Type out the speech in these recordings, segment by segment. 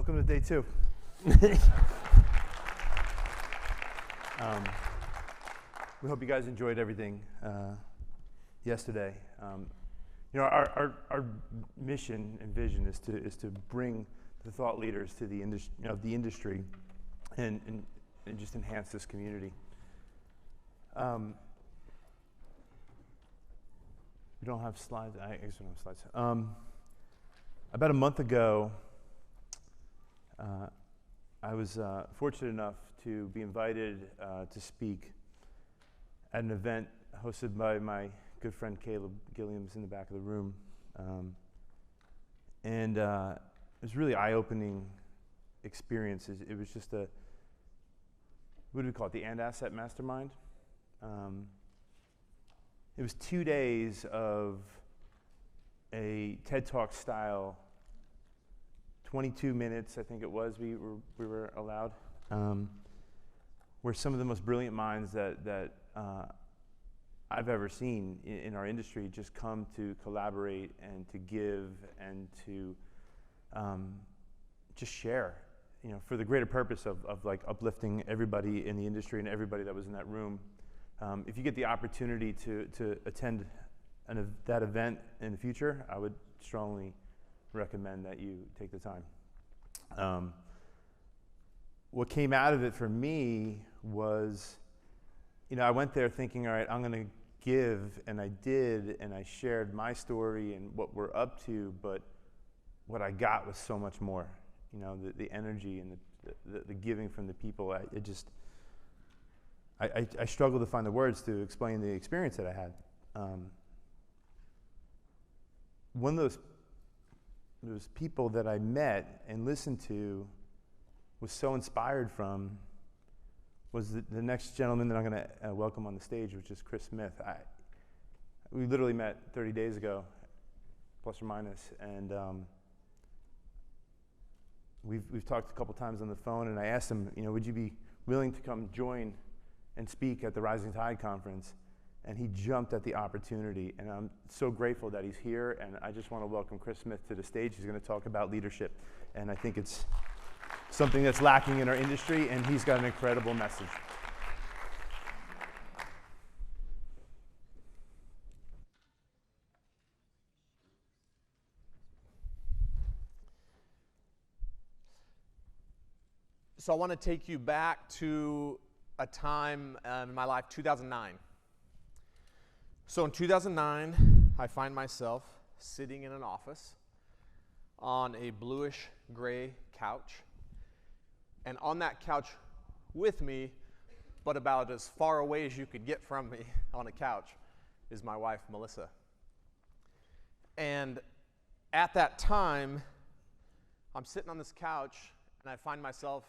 Welcome to day 2. We hope you guys enjoyed everything yesterday. Our mission and vision is to bring the thought leaders to the industry, and just enhance this community. We don't have slides. I guess we don't have slides. About a month ago, I was fortunate enough to be invited to speak at an event hosted by my good friend Caleb Gilliam's in the back of the room. And it was a really eye-opening experience. It was just what do we call it, the And Asset Mastermind. It was 2 days of a TED Talk style, 22 minutes, I think it was, we were allowed, where some of the most brilliant minds that I've ever seen in our industry just come to collaborate and to give and to just share, for the greater purpose of like uplifting everybody in the industry and everybody that was in that room. If you get the opportunity to attend that event in the future, I would strongly recommend that you take the time. What came out of it for me was, I went there thinking, all right, I'm going to give, and I did, and I shared my story and what we're up to, but what I got was so much more. The energy and the giving from the people. I struggle to find the words to explain the experience that I had. One of those people that I met and listened to, was so inspired from, was the next gentleman that I'm going to welcome on the stage, which is Chris Smith. We literally met 30 days ago, plus or minus, and we've talked a couple times on the phone, and I asked him, would you be willing to come join and speak at the Rising Tide conference? And he jumped at the opportunity, and I'm so grateful that he's here, and I just want to welcome Chris Smith to the stage. He's going to talk about leadership, and I think it's something that's lacking in our industry, and he's got an incredible message. So I want to take you back to a time in my life, 2009. So in 2009, I find myself sitting in an office on a bluish gray couch. And on that couch with me, but about as far away as you could get from me on a couch, is my wife, Melissa. And at that time, I'm sitting on this couch, and I find myself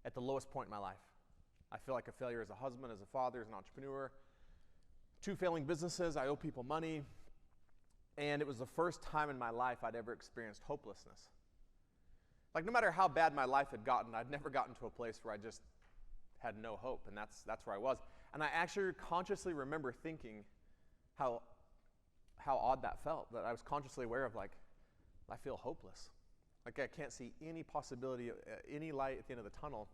at the lowest point in my life. I feel like a failure as a husband, as a father, as an entrepreneur. 2 failing businesses, I owe people money, and it was the first time in my life I'd ever experienced hopelessness. Like, no matter how bad my life had gotten, I'd never gotten to a place where I just had no hope, and that's where I was. And I actually consciously remember thinking how odd that felt, that I was consciously aware of, like, I feel hopeless. Like, I can't see any possibility, any light at the end of the tunnel.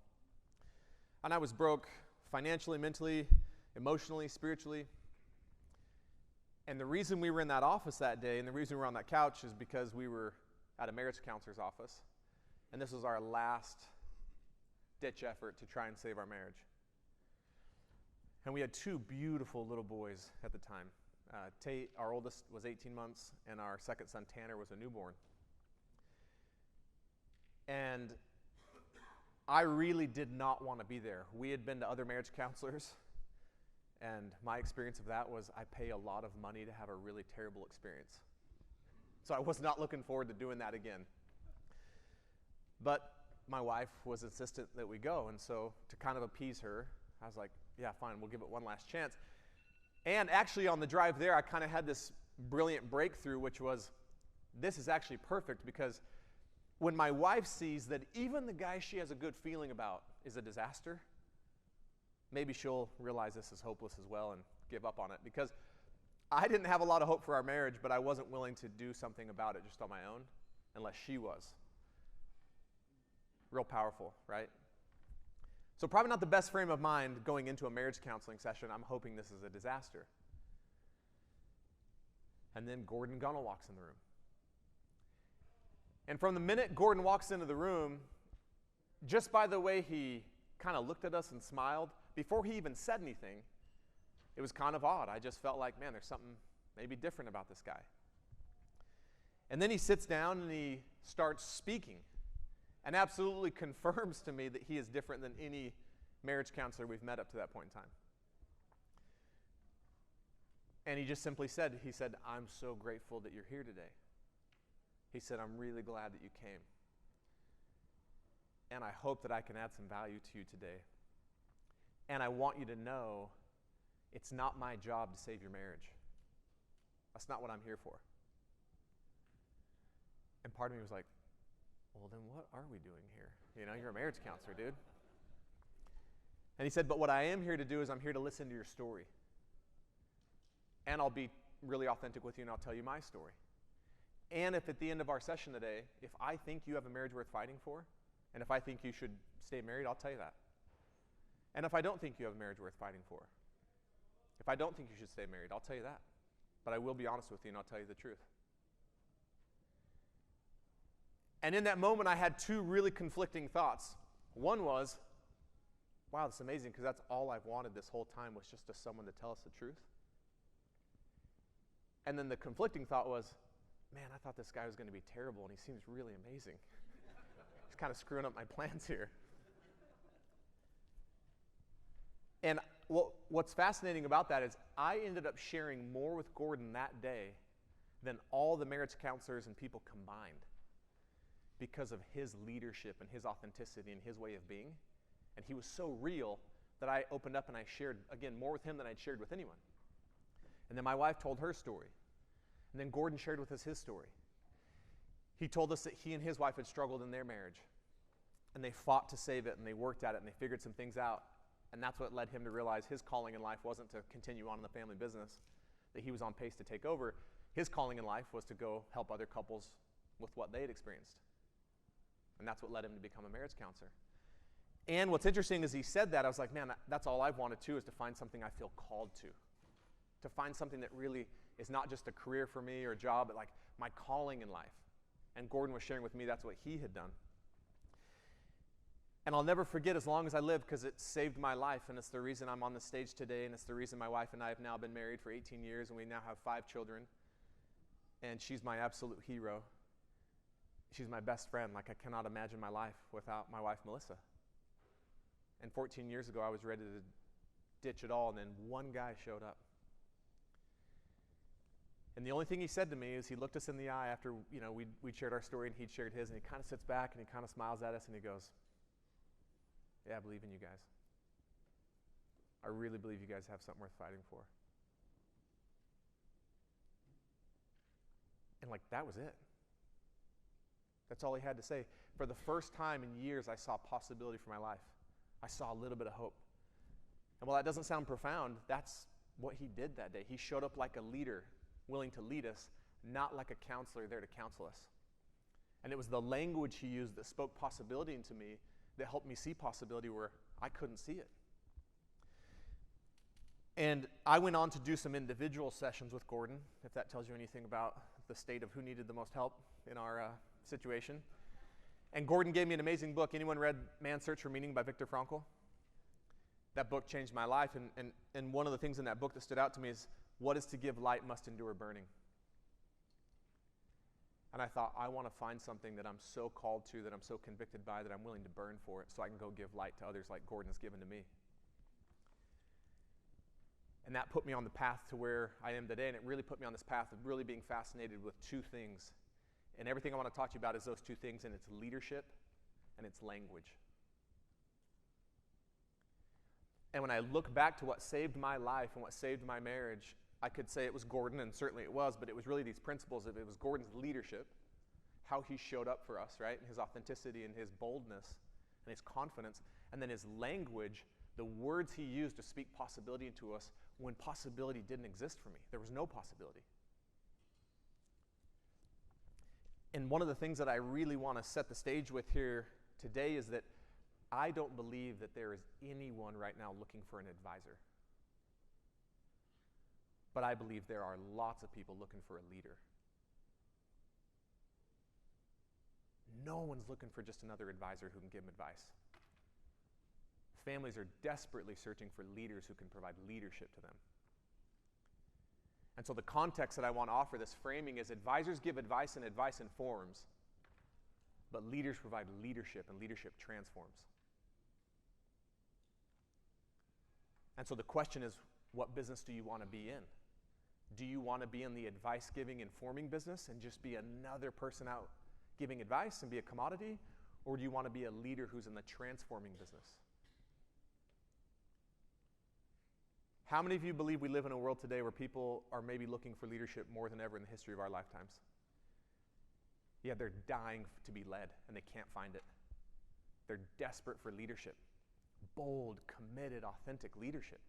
And I was broke financially, mentally, emotionally, spiritually. And the reason we were in that office that day, and the reason we were on that couch, is because we were at a marriage counselor's office. And this was our last ditch effort to try and save our marriage. And we had 2 beautiful little boys at the time. Tate, our oldest, was 18 months, and our second son, Tanner, was a newborn. And I really did not want to be there. We had been to other marriage counselors, and my experience of that was I pay a lot of money to have a really terrible experience. So I was not looking forward to doing that again. But my wife was insistent that we go, and so to kind of appease her, I was like, yeah, fine, we'll give it one last chance. And actually on the drive there, I kind of had this brilliant breakthrough, which was, this is actually perfect, because when my wife sees that even the guy she has a good feeling about is a disaster, maybe she'll realize this is hopeless as well and give up on it. Because I didn't have a lot of hope for our marriage, but I wasn't willing to do something about it just on my own unless she was. real powerful, right? So probably not the best frame of mind going into a marriage counseling session. I'm hoping this is a disaster. And then Gordon Gunnell walks in the room. And from the minute Gordon walks into the room, just by the way he kind of looked at us and smiled, before he even said anything, it was kind of odd. I just felt like, man, there's something maybe different about this guy. And then he sits down and he starts speaking and absolutely confirms to me that he is different than any marriage counselor we've met up to that point in time. And he just simply said, I'm so grateful that you're here today. He said, I'm really glad that you came. And I hope that I can add some value to you today. And I want you to know it's not my job to save your marriage. That's not what I'm here for. And part of me was like, well, then what are we doing here? You know, you're a marriage counselor, dude. And he said, but what I am here to do is I'm here to listen to your story. And I'll be really authentic with you and I'll tell you my story. And if at the end of our session today, if I think you have a marriage worth fighting for, and if I think you should stay married, I'll tell you that. And if I don't think you have a marriage worth fighting for, if I don't think you should stay married, I'll tell you that. But I will be honest with you and I'll tell you the truth. And in that moment, I had two really conflicting thoughts. One was, wow, that's amazing, because that's all I've wanted this whole time was just someone to tell us the truth. And then the conflicting thought was, man, I thought this guy was going to be terrible, and he seems really amazing. He's kind of screwing up my plans here. And what's fascinating about that is I ended up sharing more with Gordon that day than all the marriage counselors and people combined, because of his leadership and his authenticity and his way of being. And he was so real that I opened up and I shared, again, more with him than I'd shared with anyone. And then my wife told her story. And then Gordon shared with us his story. He told us that he and his wife had struggled in their marriage. And they fought to save it, and they worked at it, and they figured some things out. And that's what led him to realize his calling in life wasn't to continue on in the family business that he was on pace to take over. His calling in life was to go help other couples with what they had experienced. And that's what led him to become a marriage counselor. And what's interesting is he said that, I was like, man, that's all I've wanted too, is to find something I feel called to find something that really is not just a career for me or a job, but like my calling in life. And Gordon was sharing with me that's what he had done. And I'll never forget as long as I live, because it saved my life, and it's the reason I'm on the stage today, and it's the reason my wife and I have now been married for 18 years, and we now have 5 children. And she's my absolute hero. She's my best friend. Like, I cannot imagine my life without my wife, Melissa. And 14 years ago, I was ready to ditch it all, and then one guy showed up. And the only thing he said to me is he looked us in the eye after, we'd shared our story and he'd shared his, and he kind of sits back and he kind of smiles at us and he goes, yeah, I believe in you guys. I really believe you guys have something worth fighting for. And that was it. That's all he had to say. For the first time in years, I saw possibility for my life. I saw a little bit of hope. And while that doesn't sound profound, that's what he did that day. He showed up like a leader, willing to lead us, not like a counselor there to counsel us. And it was the language he used that spoke possibility into me that helped me see possibility where I couldn't see it. And I went on to do some individual sessions with Gordon, if that tells you anything about the state of who needed the most help in our situation. And Gordon gave me an amazing book. Anyone read Man's Search for Meaning by Viktor Frankl? That book changed my life, and one of the things in that book that stood out to me is, what is to give light must endure burning. And I thought, I want to find something that I'm so called to, that I'm so convicted by, that I'm willing to burn for it so I can go give light to others like Gordon has given to me. And that put me on the path to where I am today, and it really put me on this path of really being fascinated with 2 things. And everything I want to talk to you about is those 2 things, and it's leadership and it's language. And when I look back to what saved my life and what saved my marriage, I could say it was Gordon, and certainly it was, but it was really these principles. It was Gordon's leadership, how he showed up for us, right? And his authenticity and his boldness and his confidence. And then his language, the words he used to speak possibility into us when possibility didn't exist for me. There was no possibility. And one of the things that I really want to set the stage with here today is that I don't believe that there is anyone right now looking for an advisor. But I believe there are lots of people looking for a leader. No one's looking for just another advisor who can give them advice. Families are desperately searching for leaders who can provide leadership to them. And so the context that I want to offer this framing is advisors give advice and advice informs, but leaders provide leadership and leadership transforms. And so the question is, what business do you want to be in? Do you want to be in the advice-giving, informing business and just be another person out giving advice and be a commodity? Or do you want to be a leader who's in the transforming business? How many of you believe we live in a world today where people are maybe looking for leadership more than ever in the history of our lifetimes? Yeah, they're dying to be led, and they can't find it. They're desperate for leadership. Bold, committed, authentic leadership.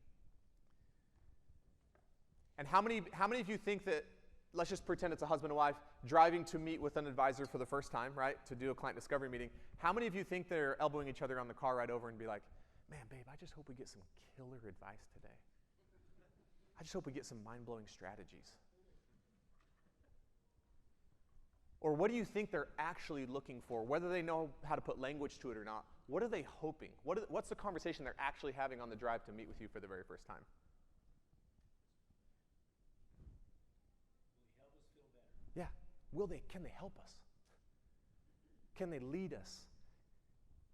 And how many of you think that, let's just pretend it's a husband and wife driving to meet with an advisor for the first time, right, to do a client discovery meeting. How many of you think they're elbowing each other on the car ride over and be like, man, babe, I just hope we get some killer advice today. I just hope we get some mind-blowing strategies. Or what do you think they're actually looking for? Whether they know how to put language to it or not, what are they hoping? What's the conversation they're actually having on the drive to meet with you for the very first time? Will he help us feel better? Yeah. Can they help us? Can they lead us?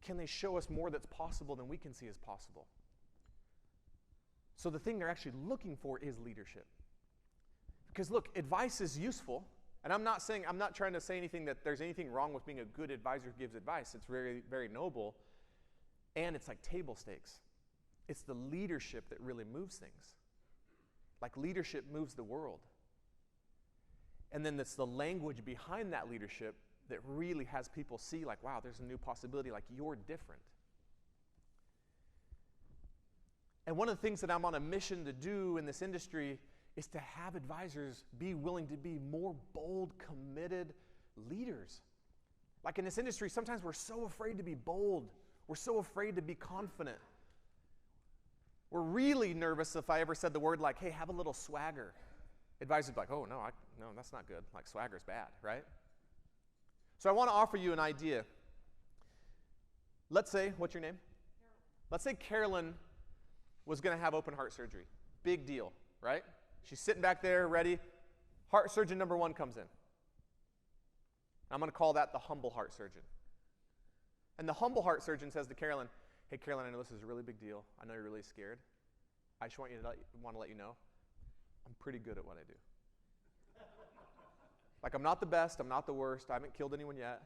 Can they show us more that's possible than we can see as possible? So the thing they're actually looking for is leadership. Because look, advice is useful. And I'm not trying to say anything that there's anything wrong with being a good advisor who gives advice. It's very, very noble. And it's like table stakes. It's the leadership that really moves things. Like leadership moves the world. And then it's the language behind that leadership that really has people see like, wow, there's a new possibility, like you're different. And one of the things that I'm on a mission to do in this industry is to have advisors be willing to be more bold, committed leaders. Like in this industry, sometimes we're so afraid to be bold. We're so afraid to be confident. We're really nervous if I ever said the word like, hey, have a little swagger. Advisors would be like, oh, no, that's not good. Like swagger's bad, right? So I want to offer you an idea. Let's say, what's your name? Carolyn. Let's say Carolyn was going to have open heart surgery. Big deal, right? She's sitting back there, ready. Heart surgeon number 1 comes in. I'm going to call that the humble heart surgeon. And the humble heart surgeon says to Carolyn, hey, Carolyn, I know this is a really big deal. I know you're really scared. I just want to let you know, I'm pretty good at what I do. Like, I'm not the best. I'm not the worst. I haven't killed anyone yet.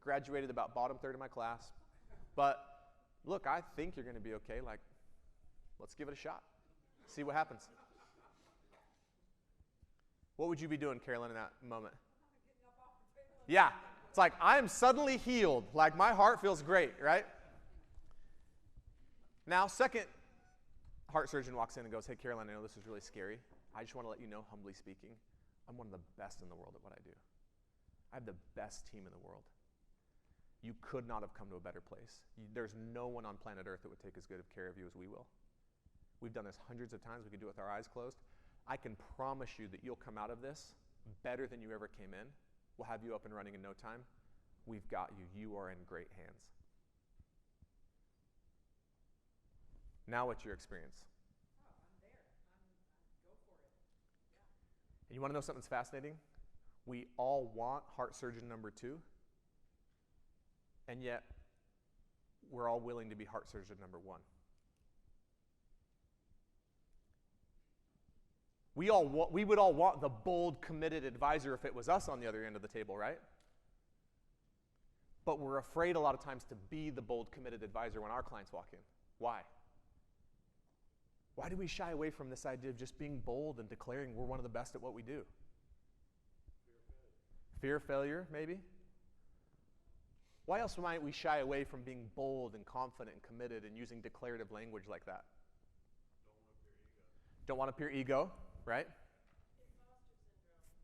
Graduated about bottom third of my class. But look, I think you're going to be okay. Like, let's give it a shot. See what happens. What would you be doing, Carolyn, in that moment? Yeah. It's like, I am suddenly healed. Like, my heart feels great, right? Now, second heart surgeon walks in and goes, hey, Carolyn, I know this is really scary. I just want to let you know, humbly speaking, I'm one of the best in the world at what I do. I have the best team in the world. You could not have come to a better place. There's no one on planet Earth that would take as good of care of you as we will. We've done this hundreds of times. We can do it with our eyes closed. I can promise you that you'll come out of this better than you ever came in. We'll have you up and running in no time. We've got you. You are in great hands. Now what's your experience? Oh, I'm there. Go for it. Yeah. And you want to know something that's fascinating? We all want heart surgeon number 2, and yet we're all willing to be heart surgeon number 1. We would all want the bold, committed advisor if it was us on the other end of the table, right? But we're afraid a lot of times to be the bold, committed advisor when our clients walk in. Why? Why do we shy away from this idea of just being bold and declaring we're one of the best at what we do? Fear of failure, maybe? Why else might we shy away from being bold and confident and committed and using declarative language like that? Don't want to appear ego, right?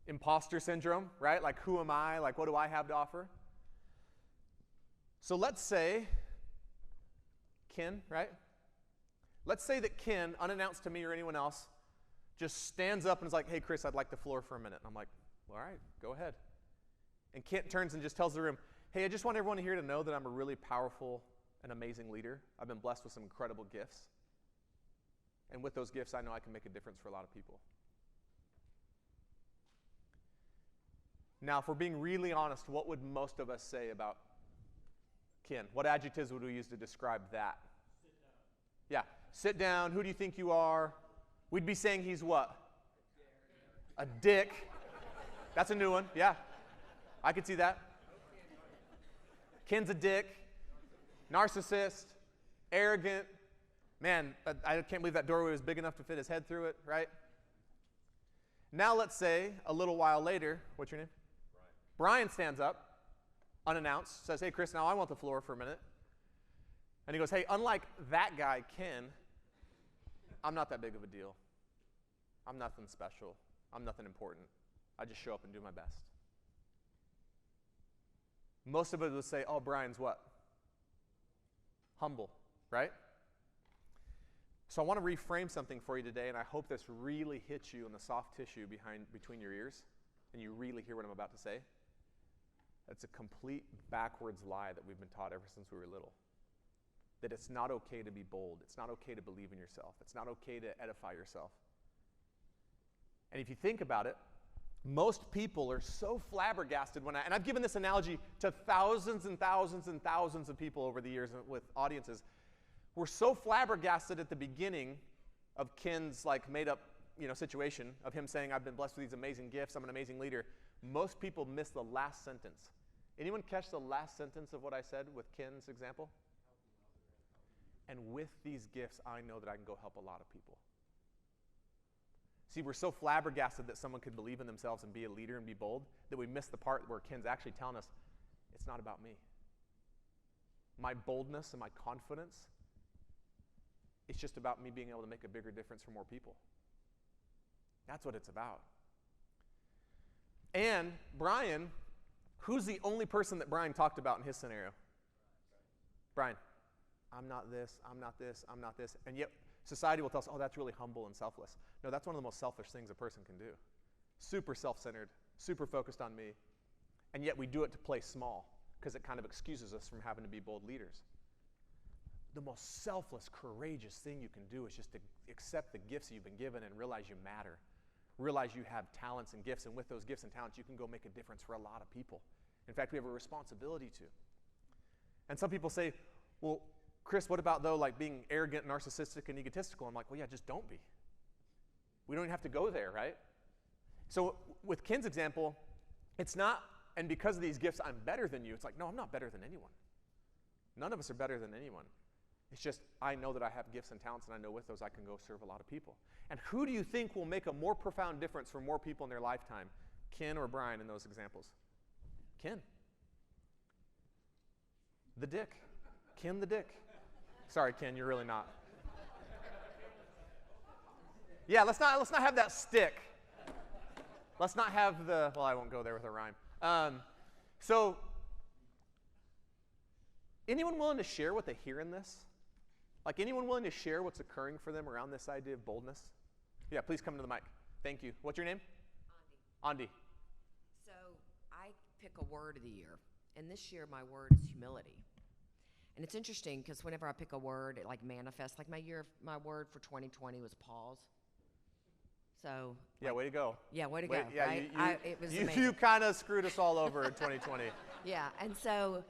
Imposter syndrome, right? Like, who am I? Like, what do I have to offer? So let's say Ken, right? Let's say that Ken, unannounced to me or anyone else, just stands up and is like, hey, Chris, I'd like the floor for a minute. And I'm like, all right, go ahead. And Ken turns and just tells the room, hey, I just want everyone here to know that I'm a really powerful and amazing leader. I've been blessed with some incredible gifts. And with those gifts, I know I can make a difference for a lot of people. Now, if we're being really honest, what would most of us say about Ken? What adjectives would we use to describe that? Sit down. Yeah, sit down. Who do you think you are? We'd be saying he's what? A dick. That's a new one. Yeah, I could see that. Ken's a dick, narcissist, arrogant. Man, I can't believe that doorway was big enough to fit his head through it, right? Now let's say a little while later, what's your name? Brian stands up, unannounced, says, hey, Chris, now I want the floor for a minute. And he goes, hey, unlike that guy, Ken, I'm not that big of a deal. I'm nothing special. I'm nothing important. I just show up and do my best. Most of us would say, oh, Brian's what? Humble, right? So I want to reframe something for you today, and I hope this really hits you in the soft tissue between your ears, and you really hear what I'm about to say. It's a complete backwards lie that we've been taught ever since we were little. That it's not okay to be bold. It's not okay to believe in yourself. It's not okay to edify yourself. And if you think about it, most people are so flabbergasted and I've given this analogy to thousands and thousands and thousands of people over the years with audiences. We're so flabbergasted at the beginning of Ken's made up situation of him saying, I've been blessed with these amazing gifts, I'm an amazing leader. Most people miss the last sentence. Anyone catch the last sentence of what I said with Ken's example? And with these gifts, I know that I can go help a lot of people. See, we're so flabbergasted that someone could believe in themselves and be a leader and be bold that we miss the part where Ken's actually telling us, it's not about me. My boldness and my confidence, it's just about me being able to make a bigger difference for more people. That's what it's about. And Brian, who's the only person that Brian talked about in his scenario? Brian. I'm not this, I'm not this, I'm not this. And yet society will tell us, oh, that's really humble and selfless. No, that's one of the most selfish things a person can do. Super self-centered, super focused on me. And yet we do it to play small because it kind of excuses us from having to be bold leaders. The most selfless, courageous thing you can do is just to accept the gifts that you've been given and realize you matter. Realize you have talents and gifts, and with those gifts and talents, you can go make a difference for a lot of people. In fact, we have a responsibility to. And some people say, well, Chris, what about, though, being arrogant, narcissistic, and egotistical? I'm like, well, yeah, just don't be. We don't even have to go there, right? So with Ken's example, it's not, and because of these gifts, I'm better than you. It's like, no, I'm not better than anyone. None of us are better than anyone. It's just, I know that I have gifts and talents, and I know with those I can go serve a lot of people. And who do you think will make a more profound difference for more people in their lifetime? Ken or Brian in those examples? Ken. The dick. Ken the dick. Sorry, Ken, you're really not. Yeah, let's not have that stick. Let's not have well, I won't go there with a rhyme. So, anyone willing to share what they hear in this? Anyone willing to share what's occurring for them around this idea of boldness? Yeah, please come to the mic. Thank you. What's your name? Andi. Andi. So I pick a word of the year, and this year my word is humility. And it's interesting because whenever I pick a word, it manifests. My word for 2020 was pause. So yeah, way to go. Yeah, way to go. Yeah, right? It was amazing. You kind of screwed us all over in 2020. Yeah, and so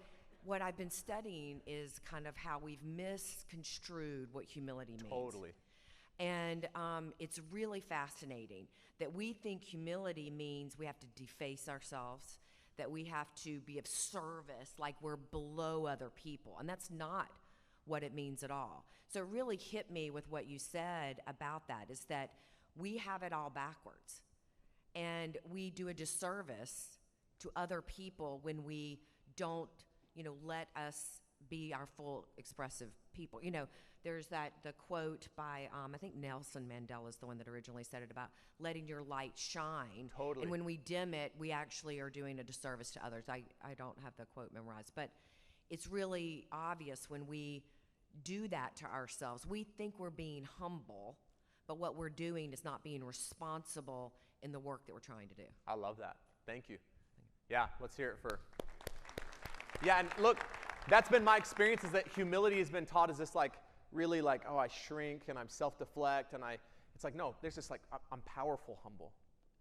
what I've been studying is kind of how we've misconstrued what humility means. Totally. And it's really fascinating that we think humility means we have to deface ourselves, that we have to be of service, like we're below other people. And that's not what it means at all. So it really hit me with what you said about that, is that we have it all backwards. And we do a disservice to other people when we don't, let us be our full expressive people. There's the quote by, I think Nelson Mandela is the one that originally said it, about letting your light shine. Totally. And when we dim it, we actually are doing a disservice to others. I don't have the quote memorized, but it's really obvious when we do that to ourselves. We think we're being humble, but what we're doing is not being responsible in the work that we're trying to do. I love that. Thank you. Yeah, let's hear it for. Yeah, and look, that's been my experience, is that humility has been taught as this like, really like, oh, I shrink and I'm self-deflect and it's like, no, there's this like, I'm powerful, humble.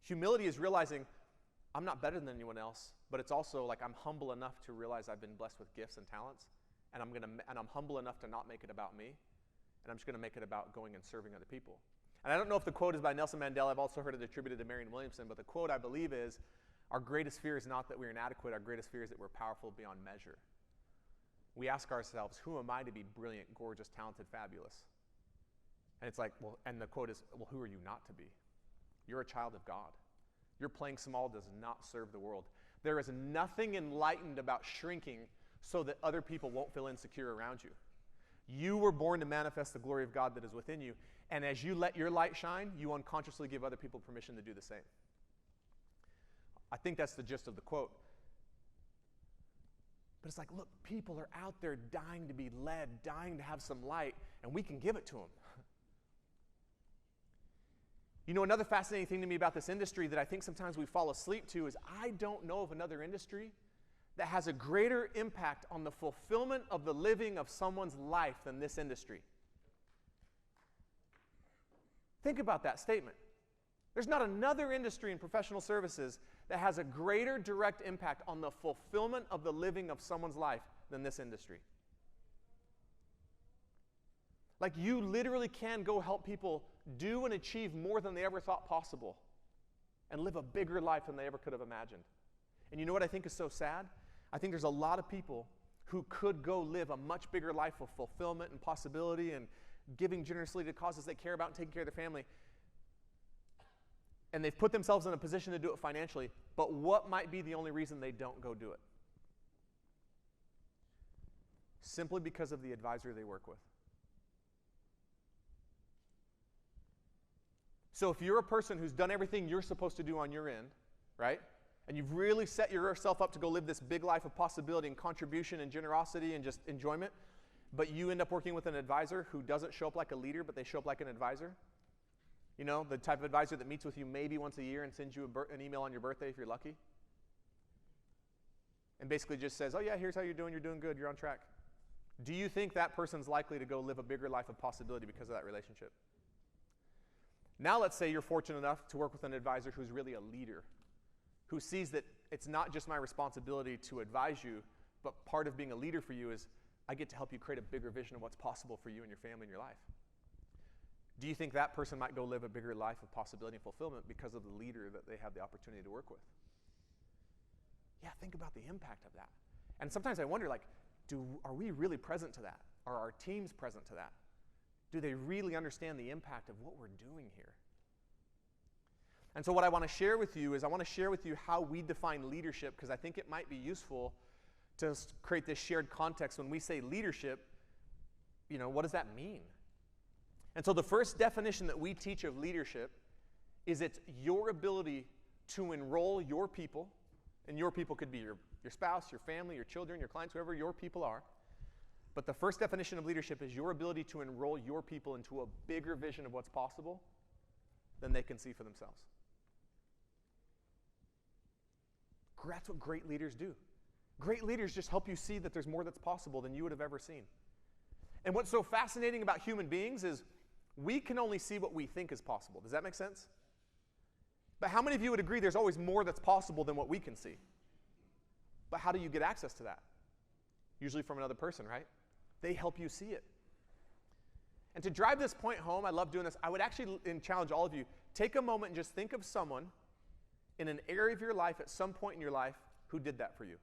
Humility is realizing I'm not better than anyone else, but it's also like I'm humble enough to realize I've been blessed with gifts and talents, and I'm humble enough to not make it about me, and I'm just gonna make it about going and serving other people. And I don't know if the quote is by Nelson Mandela. I've also heard it attributed to Marianne Williamson, but the quote I believe is, our greatest fear is not that we're inadequate, our greatest fear is that we're powerful beyond measure. We ask ourselves, who am I to be brilliant, gorgeous, talented, fabulous? And it's like, well, and the quote is, well, who are you not to be? You're a child of God. Your playing small does not serve the world. There is nothing enlightened about shrinking so that other people won't feel insecure around you. You were born to manifest the glory of God that is within you, and as you let your light shine, you unconsciously give other people permission to do the same. I think that's the gist of the quote. But it's like, look, people are out there dying to be led, dying to have some light, and we can give it to them. You know, another fascinating thing to me about this industry that I think sometimes we fall asleep to is I don't know of another industry that has a greater impact on the fulfillment of the living of someone's life than this industry. Think about that statement. There's not another industry in professional services that has a greater direct impact on the fulfillment of the living of someone's life than this industry. Like, you literally can go help people do and achieve more than they ever thought possible and live a bigger life than they ever could have imagined. And you know what I think is so sad? I think there's a lot of people who could go live a much bigger life of fulfillment and possibility and giving generously to causes they care about and taking care of their family. And they've put themselves in a position to do it financially, but what might be the only reason they don't go do it? Simply because of the advisor they work with. So if you're a person who's done everything you're supposed to do on your end, right? And you've really set yourself up to go live this big life of possibility and contribution and generosity and just enjoyment, but you end up working with an advisor who doesn't show up like a leader, but they show up like an advisor. You know, the type of advisor that meets with you maybe once a year and sends you an email on your birthday if you're lucky. And basically just says, oh yeah, here's how you're doing good, you're on track. Do you think that person's likely to go live a bigger life of possibility because of that relationship? Now let's say you're fortunate enough to work with an advisor who's really a leader, who sees that it's not just my responsibility to advise you, but part of being a leader for you is I get to help you create a bigger vision of what's possible for you and your family and your life. Do you think that person might go live a bigger life of possibility and fulfillment because of the leader that they have the opportunity to work with? Yeah, think about the impact of that. And sometimes I wonder, like, are we really present to that? Are our teams present to that? Do they really understand the impact of what we're doing here? And so what I want to share with you is I want to share with you how we define leadership, because I think it might be useful to create this shared context. When we say leadership, you know, what does that mean? And so the first definition that we teach of leadership is it's your ability to enroll your people, and your people could be your spouse, your family, your children, your clients, whoever your people are. But the first definition of leadership is your ability to enroll your people into a bigger vision of what's possible than they can see for themselves. That's what great leaders do. Great leaders just help you see that there's more that's possible than you would have ever seen. And what's so fascinating about human beings is we can only see what we think is possible. Does that make sense? But how many of you would agree there's always more that's possible than what we can see? But how do you get access to that? Usually from another person, right? They help you see it. And to drive this point home, I love doing this. I would actually challenge all of you, take a moment and just think of someone in an area of your life at some point in your life who did that for you.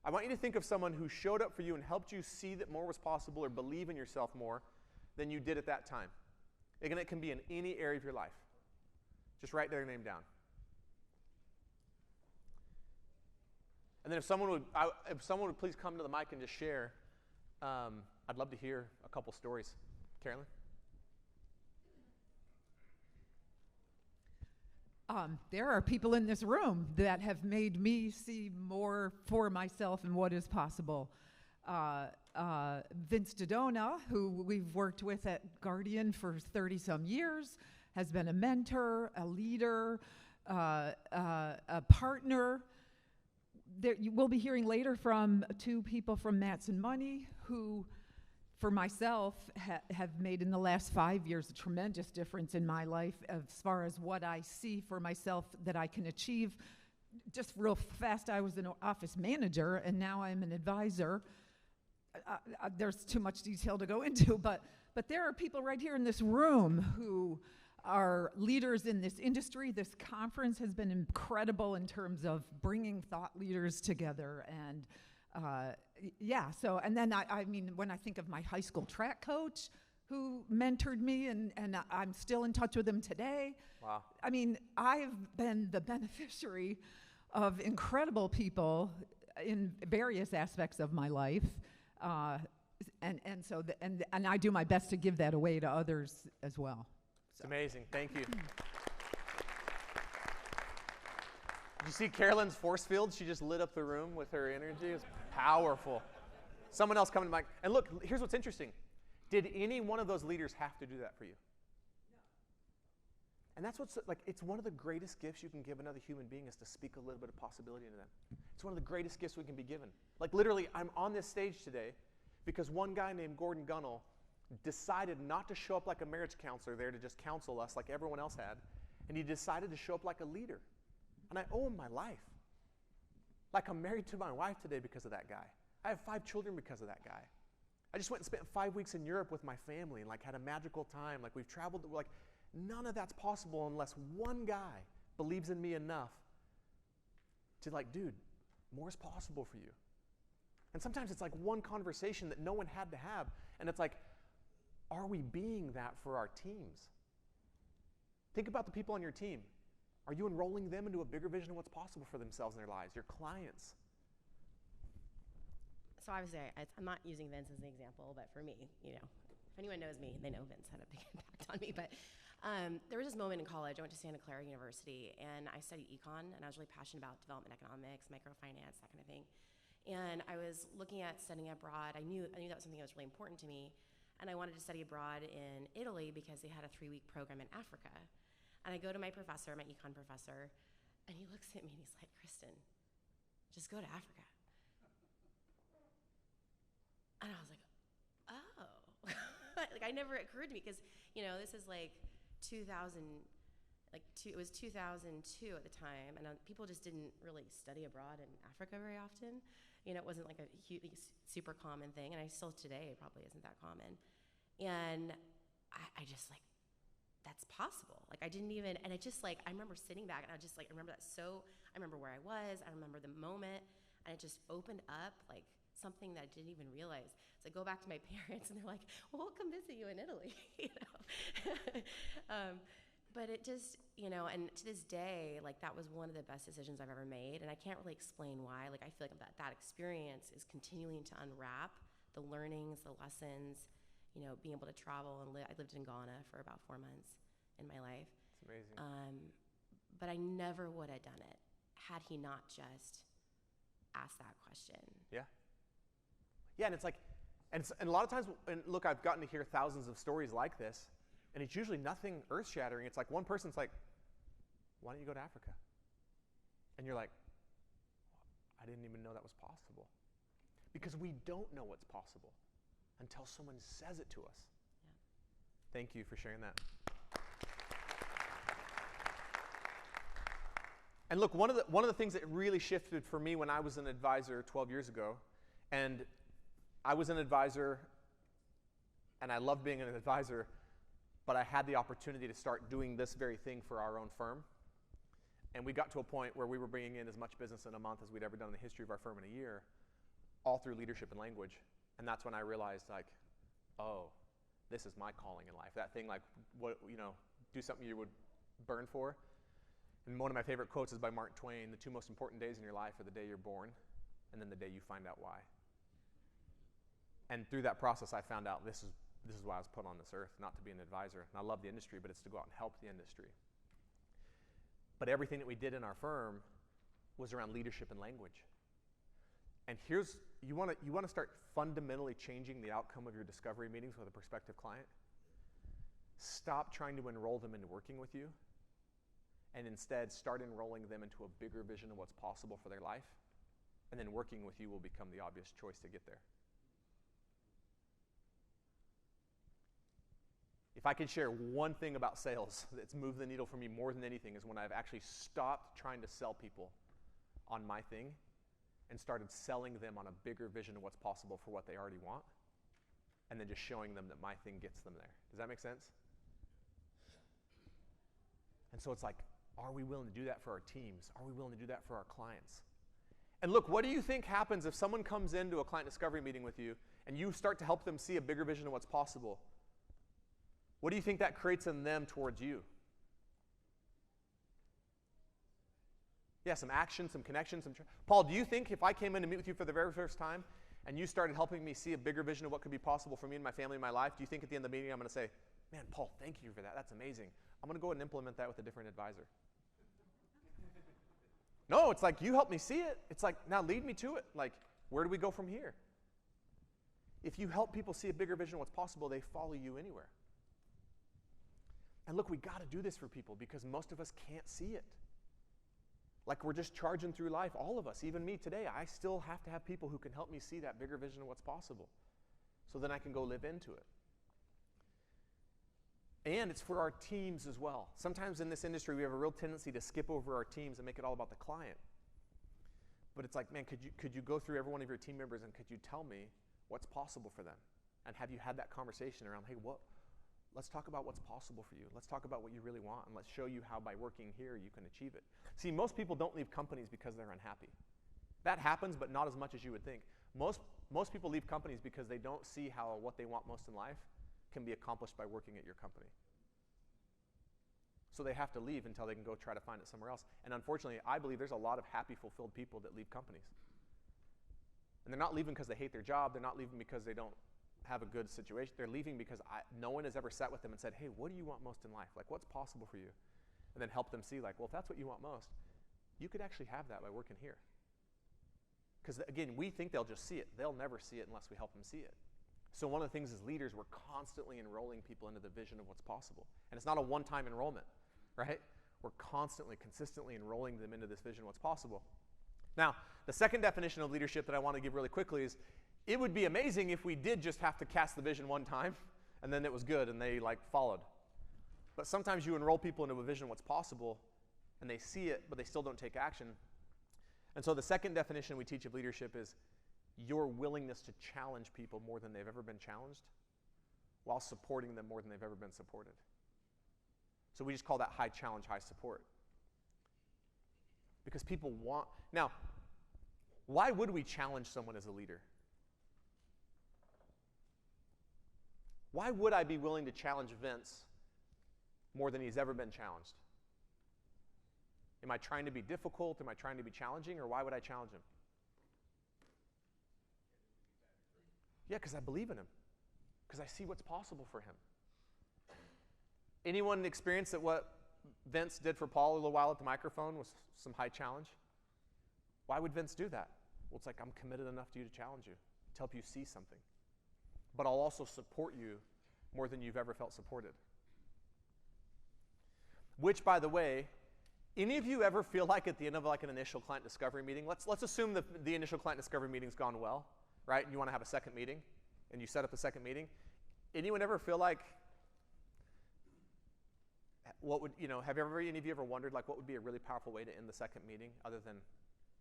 I want you to think of someone who showed up for you and helped you see that more was possible or believe in yourself more than you did at that time. Again, it can be in any area of your life. Just write their name down. And then if someone would please come to the mic and just share, I'd love to hear a couple stories. Carolyn? There are people in this room that have made me see more for myself and what is possible. Vince Dodona, who we've worked with at Guardian for 30-some years, has been a mentor, a leader, a partner. You will be hearing later from 2 people from Matson Money who, for myself, have made in the last 5 years a tremendous difference in my life as far as what I see for myself that I can achieve. Just real fast, I was an office manager, and now I'm an advisor. There's too much detail to go into, but there are people right here in this room who are leaders in this industry. This conference has been incredible in terms of bringing thought leaders together, and and then I mean, when I think of my high school track coach who mentored me, and I'm still in touch with him today. Wow. I mean, I've been the beneficiary of incredible people in various aspects of my life. And I do my best to give that away to others as well. It's amazing. Thank you. Did you see Carolyn's force field? She just lit up the room with her energy. It's powerful. Someone else coming to mind. And look, here's what's interesting. Did any one of those leaders have to do that for you? No. And that's what's like, it's one of the greatest gifts you can give another human being is to speak a little bit of possibility into them. It's one of the greatest gifts we can be given. Like literally, I'm on this stage today because one guy named Gordon Gunnell decided not to show up like a marriage counselor there to just counsel us like everyone else had, and he decided to show up like a leader. And I owe him my life. Like I'm married to my wife today because of that guy. I have 5 children because of that guy. I just went and spent 5 weeks in Europe with my family and like had a magical time. Like we've traveled, like none of that's possible unless one guy believes in me enough to like, dude, more is possible for you. And sometimes it's like one conversation that no one had to have, and it's like, are we being that for our teams? Think about the people on your team. Are you enrolling them into a bigger vision of what's possible for themselves in their lives, your clients? So obviously, I'm not using Vince as an example, but for me, you know, if anyone knows me, they know Vince had a big impact on me. But there was this moment in college. I went to Santa Clara University, and I studied econ, and I was really passionate about development economics, microfinance, that kind of thing. And I was looking at studying abroad. I knew that was something that was really important to me, and I wanted to study abroad in Italy because they had a 3-week program in Africa. And I go to my professor, my econ professor, and he looks at me and he's like, Kristen, just go to Africa. And I was like, oh. Like, I never occurred to me because, you know, this is like it was 2002 at the time, and people just didn't really study abroad in Africa very often. You know, it wasn't like a super common thing, and I still today it probably isn't that common. And I just like, that's possible. Like I didn't even, and it just like, I remember sitting back and I just like, I remember where I was, I remember the moment, and it just opened up like something that I didn't even realize. So I go back to my parents and they're like, well, we'll come visit you in Italy, you know. But it just, you know, and to this day, like that was one of the best decisions I've ever made, and I can't really explain why. Like I feel like that experience is continuing to unwrap the learnings, the lessons, you know, being able to travel and I lived in Ghana for about 4 months in my life. It's amazing. But I never would have done it had he not just asked that question. Yeah. Yeah, and it's like, and a lot of times, and look, I've gotten to hear thousands of stories like this, and it's usually nothing earth-shattering. It's like one person's like, why don't you go to Africa? And you're like, I didn't even know that was possible. Because we don't know what's possible until someone says it to us. Yeah. Thank you for sharing that. And look, one of the things that really shifted for me when I was an advisor 12 years ago, and I was an advisor, and I loved being an advisor, but I had the opportunity to start doing this very thing for our own firm. And we got to a point where we were bringing in as much business in a month as we'd ever done in the history of our firm in a year, all through leadership and language. And that's when I realized, like, oh, this is my calling in life. That thing, like, what, you know, do something you would burn for. And one of my favorite quotes is by Mark Twain: the 2 most important days in your life are the day you're born and then the day you find out why. And through that process, I found out this is why I was put on this earth, not to be an advisor. And I love the industry, but it's to go out and help the industry. But everything that we did in our firm was around leadership and language. And here's, you want to start fundamentally changing the outcome of your discovery meetings with a prospective client? Stop trying to enroll them into working with you, and instead start enrolling them into a bigger vision of what's possible for their life, and then working with you will become the obvious choice to get there. If I could share one thing about sales that's moved the needle for me more than anything, is when I've actually stopped trying to sell people on my thing and started selling them on a bigger vision of what's possible for what they already want, and then just showing them that my thing gets them there. Does that make sense? And so it's like, are we willing to do that for our teams? Are we willing to do that for our clients? And look, what do you think happens if someone comes into a client discovery meeting with you and you start to help them see a bigger vision of what's possible? What do you think that creates in them towards you? Yeah, some action, some connection, Paul, do you think if I came in to meet with you for the very first time and you started helping me see a bigger vision of what could be possible for me and my family and my life, do you think at the end of the meeting I'm going to say, man, Paul, thank you for that. That's amazing. I'm going to go ahead and implement that with a different advisor. No, it's like, you helped me see it. It's like, now lead me to it. Like, where do we go from here? If you help people see a bigger vision of what's possible, they follow you anywhere. And look, we got to do this for people because most of us can't see it. Like, we're just charging through life, all of us, even me today. I still have to have people who can help me see that bigger vision of what's possible, so then I can go live into it. And it's for our teams as well. Sometimes in this industry, we have a real tendency to skip over our teams and make it all about the client. But it's like, man, could you go through every one of your team members and could you tell me what's possible for them? And have you had that conversation around, hey, let's talk about what's possible for you. Let's talk about what you really want, and let's show you how by working here you can achieve it. See, most people don't leave companies because they're unhappy. That happens, but not as much as you would think. Most people leave companies because they don't see how what they want most in life can be accomplished by working at your company. So they have to leave until they can go try to find it somewhere else. And unfortunately, I believe there's a lot of happy, fulfilled people that leave companies. And they're not leaving because they hate their job. They're not leaving because they don't have a good situation. They're leaving because no one has ever sat with them and said, hey, what do you want most in life? Like, what's possible for you? And then help them see, like, well, if that's what you want most, you could actually have that by working here. Because again, we think they'll just see it. They'll never see it unless we help them see it. So one of the things as leaders, we're constantly enrolling people into the vision of what's possible. And it's not a one-time enrollment, right? We're constantly, consistently enrolling them into this vision of what's possible. Now, the second definition of leadership that I want to give really quickly is, it would be amazing if we did just have to cast the vision one time, and then it was good, and they followed. But sometimes you enroll people into a vision of what's possible, and they see it, but they still don't take action. And so the second definition we teach of leadership is your willingness to challenge people more than they've ever been challenged, while supporting them more than they've ever been supported. So we just call that high challenge, high support. Because people want... Now, why would we challenge someone as a leader? Why would I be willing to challenge Vince more than he's ever been challenged? Am I trying to be difficult? Am I trying to be challenging? Or why would I challenge him? Yeah, because I believe in him. Because I see what's possible for him. Anyone experience that what Vince did for Paul a little while at the microphone was some high challenge? Why would Vince do that? Well, it's like, I'm committed enough to you to challenge you, to help you see something. But I'll also support you more than you've ever felt supported. Which, by the way, any of you ever feel like at the end of an initial client discovery meeting, let's assume that the initial client discovery meeting's gone well, right? And you want to have a second meeting, and you set up a second meeting. Anyone ever feel like, have any of you ever wondered, what would be a really powerful way to end the second meeting other than,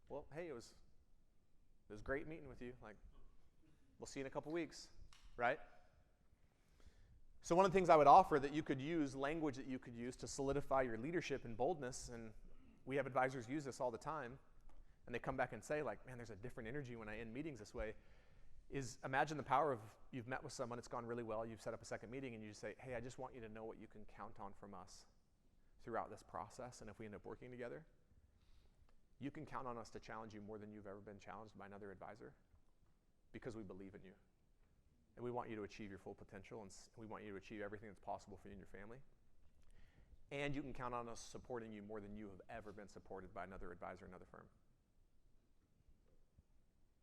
well, hey, it was great meeting with you. We'll see you in a couple weeks, right? So one of the things I would offer that you could use, language that you could use to solidify your leadership and boldness, and we have advisors use this all the time, and they come back and say, man, there's a different energy when I end meetings this way, is imagine the power of you've met with someone, it's gone really well, you've set up a second meeting, and you just say, hey, I just want you to know what you can count on from us throughout this process, and if we end up working together, you can count on us to challenge you more than you've ever been challenged by another advisor, because we believe in you. And we want you to achieve your full potential, and we want you to achieve everything that's possible for you and your family. And you can count on us supporting you more than you have ever been supported by another advisor, another firm.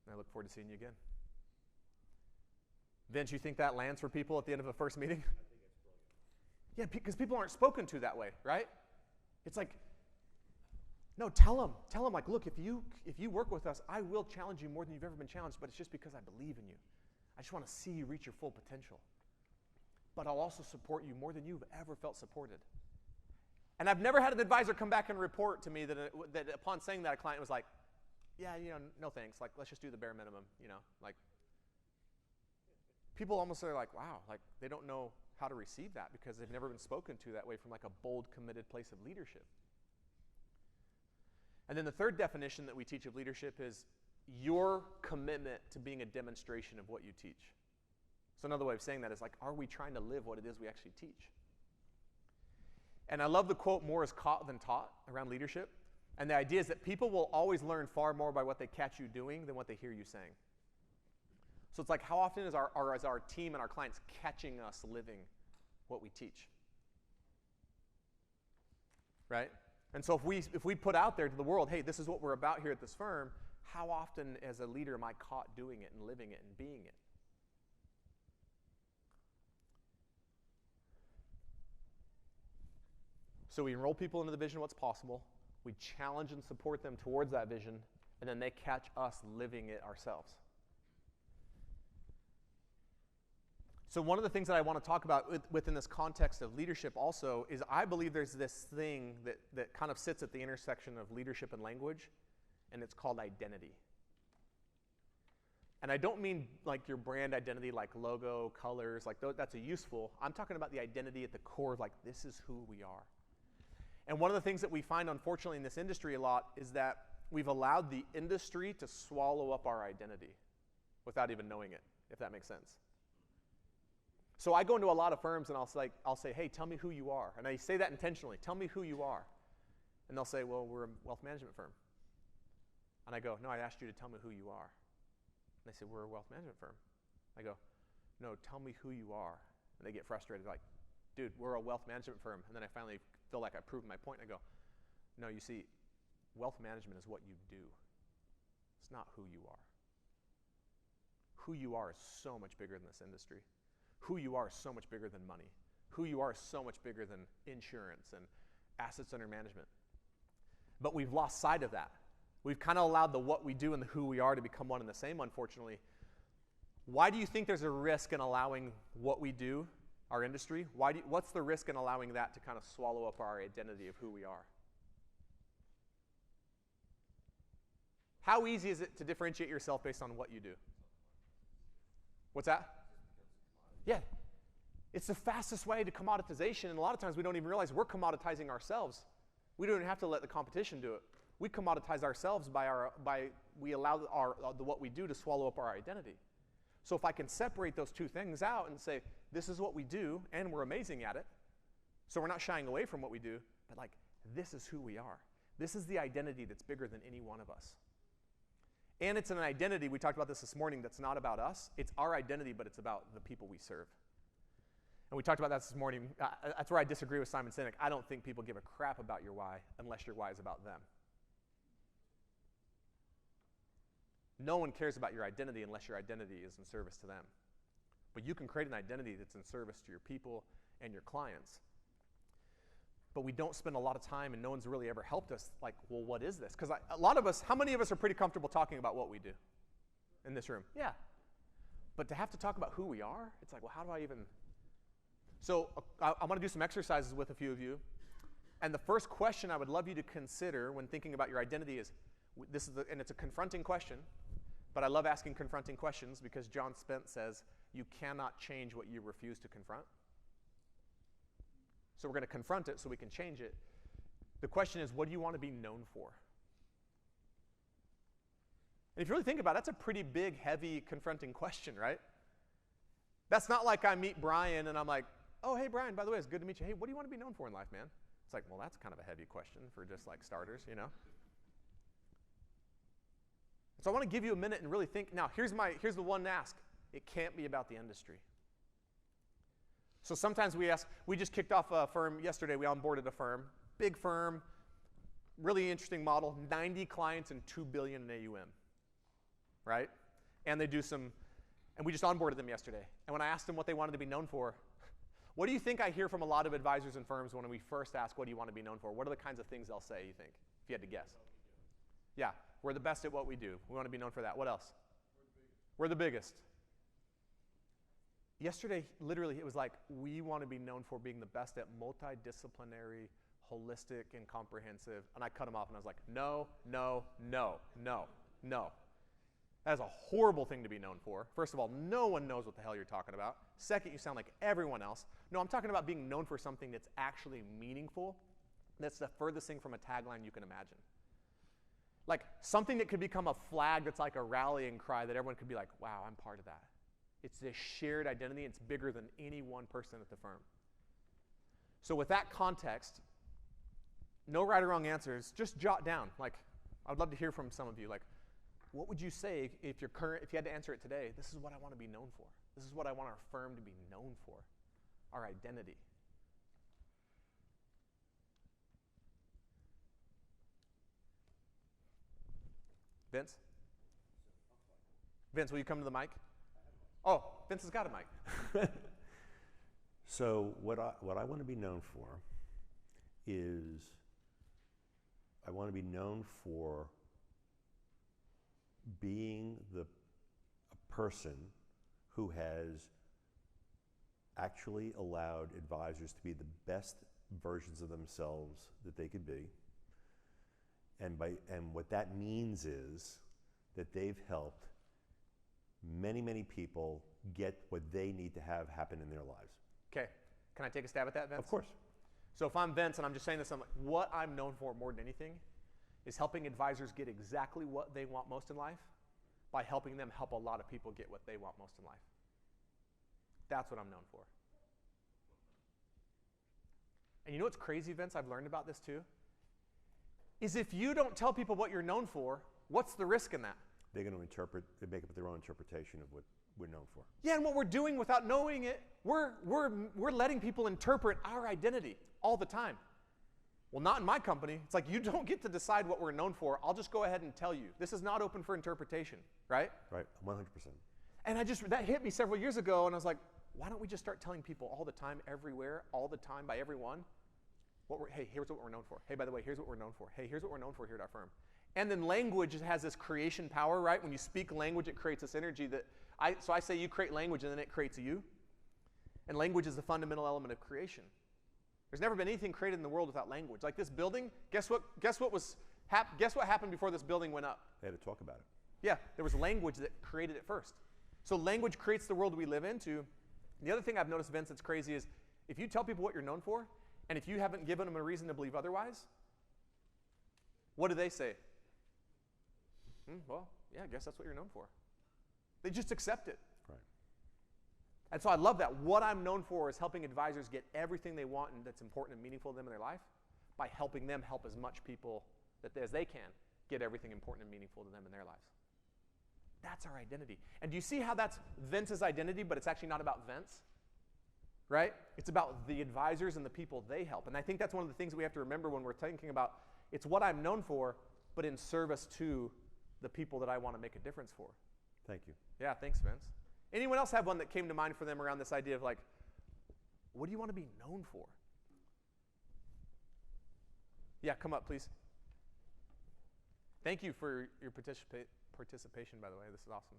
And I look forward to seeing you again. Vince, you think that lands for people at the end of a first meeting? I think it's brilliant. Yeah, because people aren't spoken to that way, right? It's like, no, tell them, like, look, if you work with us, I will challenge you more than you've ever been challenged, but it's just because I believe in you. I just want to see you reach your full potential. But I'll also support you more than you've ever felt supported. And I've never had an advisor come back and report to me that upon saying that, a client was like, yeah, no thanks. Like, let's just do the bare minimum, like. People almost are like, wow, like they don't know how to receive that because they've never been spoken to that way from like a bold, committed place of leadership. And then the third definition that we teach of leadership is your commitment to being a demonstration of what you teach. So another way of saying that is like, are we trying to live what it is we actually teach? And I love the quote, more is caught than taught, around leadership. And the idea is that people will always learn far more by what they catch you doing than what they hear you saying. So it's like, how often is our team and our clients catching us living what we teach? Right? And so if we put out there to the world, hey, this is what we're about here at this firm, how often as a leader am I caught doing it and living it and being it? So we enroll people into the vision of what's possible, we challenge and support them towards that vision, and then they catch us living it ourselves. So one of the things that I want to talk about within this context of leadership also is I believe there's this thing that kind of sits at the intersection of leadership and language, and it's called identity. And I don't mean like your brand identity, like logo, colors, like that's a useful. I'm talking about the identity at the core of like, this is who we are. And one of the things that we find, unfortunately, in this industry a lot is that we've allowed the industry to swallow up our identity without even knowing it, if that makes sense. So I go into a lot of firms and I'll say, hey, tell me who you are. And I say that intentionally, tell me who you are. And they'll say, well, we're a wealth management firm. And I go, no, I asked you to tell me who you are. And they say, we're a wealth management firm. I go, no, tell me who you are. And they get frustrated, like, dude, we're a wealth management firm. And then I finally feel like I proved my point. I go, no, you see, wealth management is what you do. It's not who you are. Who you are is so much bigger than this industry. Who you are is so much bigger than money. Who you are is so much bigger than insurance and assets under management. But we've lost sight of that. We've kind of allowed the what we do and the who we are to become one and the same, unfortunately. Why do you think there's a risk in allowing what we do, our industry? What's the risk in allowing that to kind of swallow up our identity of who we are? How easy is it to differentiate yourself based on what you do? What's that? Yeah. It's the fastest way to commoditization, and a lot of times we don't even realize we're commoditizing ourselves. We don't even have to let the competition do it. We commoditize ourselves we allow what we do to swallow up our identity. So if I can separate those two things out and say, this is what we do, and we're amazing at it, so we're not shying away from what we do, but like, this is who we are. This is the identity that's bigger than any one of us. And it's an identity, we talked about this morning, that's not about us. It's our identity, but it's about the people we serve. And we talked about that this morning. That's where I disagree with Simon Sinek. I don't think people give a crap about your why unless your why is about them. No one cares about your identity unless your identity is in service to them. But you can create an identity that's in service to your people and your clients. But we don't spend a lot of time, and no one's really ever helped us, like, well, what is this? Because a lot of us, how many of us are pretty comfortable talking about what we do in this room? Yeah. But to have to talk about who we are, it's like, well, how do I even? So I want to do some exercises with a few of you. And the first question I would love you to consider when thinking about your identity is, and it's a confronting question, but I love asking confronting questions because John Spence says, you cannot change what you refuse to confront. So we're going to confront it so we can change it. The question is, what do you want to be known for? And if you really think about it, that's a pretty big, heavy, confronting question, right? That's not like I meet Brian and I'm like, oh, hey, Brian, by the way, it's good to meet you. Hey, what do you want to be known for in life, man? It's like, well, that's kind of a heavy question for just like starters, you know? So I want to give you a minute and really think. Now, here's the one ask. It can't be about the industry. So sometimes we just kicked off a firm yesterday. We onboarded a firm, big firm, really interesting model, 90 clients and $2 billion in AUM, right? And they do some, and we just onboarded them yesterday. And when I asked them what they wanted to be known for, what do you think I hear from a lot of advisors and firms when we first ask, what do you want to be known for? What are the kinds of things they'll say, you think, if you had to guess? Yeah, we're the best at what we do. We want to be known for that. What else? We're the biggest. Yesterday, literally, it was like, we want to be known for being the best at multidisciplinary, holistic, and comprehensive. And I cut them off, and I was like, no, no, no, no, no. That is a horrible thing to be known for. First of all, no one knows what the hell you're talking about. Second, you sound like everyone else. No, I'm talking about being known for something that's actually meaningful. That's the furthest thing from a tagline you can imagine. Like something that could become a flag that's like a rallying cry that everyone could be like, wow, I'm part of that. It's this shared identity. It's bigger than any one person at the firm. So with that context, no right or wrong answers. Just jot down. Like, I'd love to hear from some of you. Like, what would you say if you had to answer it today? This is what I want to be known for. This is what I want our firm to be known for. Our identity. Vince? Vince, will you come to the mic? Oh, Vince has got a mic. So what I want to be known for is I want to be known for being a person who has actually allowed advisors to be the best versions of themselves that they could be. And what that means is that they've helped many, many people get what they need to have happen in their lives. Okay. Can I take a stab at that, Vince? Of course. So if I'm Vince and I'm just saying this, I'm like, what I'm known for more than anything is helping advisors get exactly what they want most in life by helping them help a lot of people get what they want most in life. That's what I'm known for. And you know what's crazy, Vince? I've learned about this too. Is if you don't tell people what you're known for, what's the risk in that? They're going to make up their own interpretation of what we're known for. Yeah, and what we're doing without knowing it, we're letting people interpret our identity all the time. Well, not in my company. It's like, you don't get to decide what we're known for. I'll just go ahead and tell you. This is not open for interpretation, right? Right, 100%. And that hit me several years ago, and I was like, why don't we just start telling people all the time, everywhere, all the time, by everyone, hey, here's what we're known for. Hey, by the way, here's what we're known for. Hey, here's what we're known for here at our firm. And then language has this creation power, right? When you speak language, it creates this energy so I say you create language, and then it creates you. And language is the fundamental element of creation. There's never been anything created in the world without language. Like this building, guess what happened before this building went up? They had to talk about it. Yeah, there was language that created it first. So language creates the world we live into. The other thing I've noticed, Vince, that's crazy is if you tell people what you're known for, and if you haven't given them a reason to believe otherwise, what do they say? Well, yeah, I guess that's what you're known for. They just accept it. Right. And so I love that. What I'm known for is helping advisors get everything they want and that's important and meaningful to them in their life by helping them help as much people as they can get everything important and meaningful to them in their lives. That's our identity. And do you see how that's Vince's identity, but it's actually not about Vince? Right? It's about the advisors and the people they help. And I think that's one of the things that we have to remember when we're thinking about it's what I'm known for, but in service to the people that I want to make a difference for. Thank you. Yeah, thanks, Vince. Anyone else have one that came to mind for them around this idea of like, what do you want to be known for? Yeah, come up, please. Thank you for your participation, by the way. This is awesome.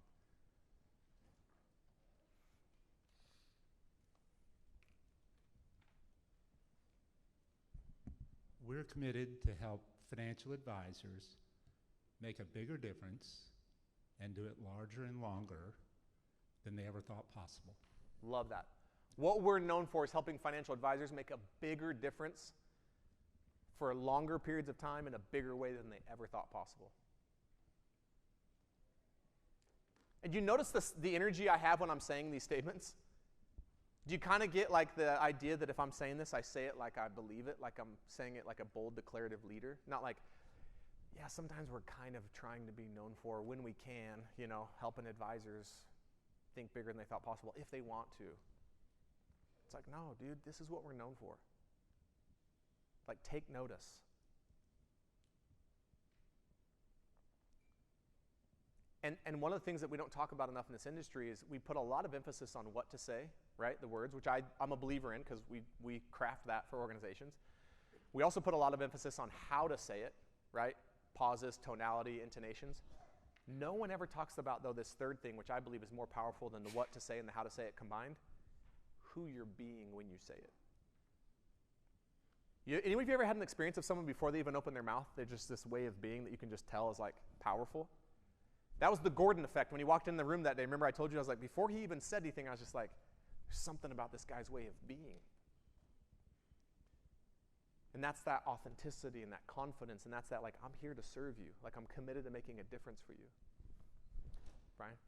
We're committed to help financial advisors make a bigger difference and do it larger and longer than they ever thought possible. Love that. What we're known for is helping financial advisors make a bigger difference for longer periods of time in a bigger way than they ever thought possible. And you notice the energy I have when I'm saying these statements? Do you kind of get like the idea that if I'm saying this, I say it like I believe it, like I'm saying it like a bold declarative leader? Not like, yeah, sometimes we're kind of trying to be known for when we can, helping advisors think bigger than they thought possible if they want to. It's like, no, dude, this is what we're known for. Like, take notice. And one of the things that we don't talk about enough in this industry is we put a lot of emphasis on what to say, right? The words, which I'm a believer in because we craft that for organizations. We also put a lot of emphasis on how to say it, right? Pauses, tonality, intonations. No one ever talks about, though, this third thing, which I believe is more powerful than the what to say and the how to say it combined, who you're being when you say it. Anyone of you ever had an experience of someone before they even open their mouth, they're just this way of being that you can just tell is like powerful? That was the Gordon effect. When he walked in the room that day, remember I told you, I was like, before he even said anything, I was just like, there's something about this guy's way of being. And that's that authenticity and that confidence, and that's that, like, I'm here to serve you. Like, I'm committed to making a difference for you. Brian?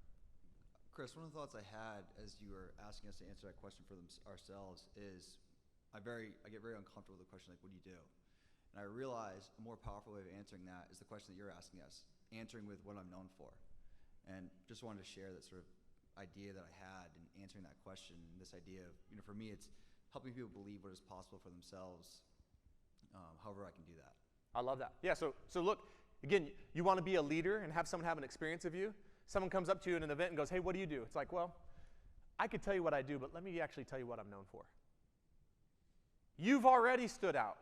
Chris, one of the thoughts I had as you were asking us to answer that question for ourselves is I get very uncomfortable with the question, like, what do you do? And I realize a more powerful way of answering that is the question that you're asking us, answering with what I'm known for. And just wanted to share that sort of idea that I had in answering that question, this idea of, for me, it's helping people believe what is possible for themselves, however I can do that. I love that. Yeah, so look, again, you want to be a leader and have someone have an experience of you. Someone comes up to you in an event and goes, hey, what do you do? It's like, well, I could tell you what I do, but let me actually tell you what I'm known for. You've already stood out.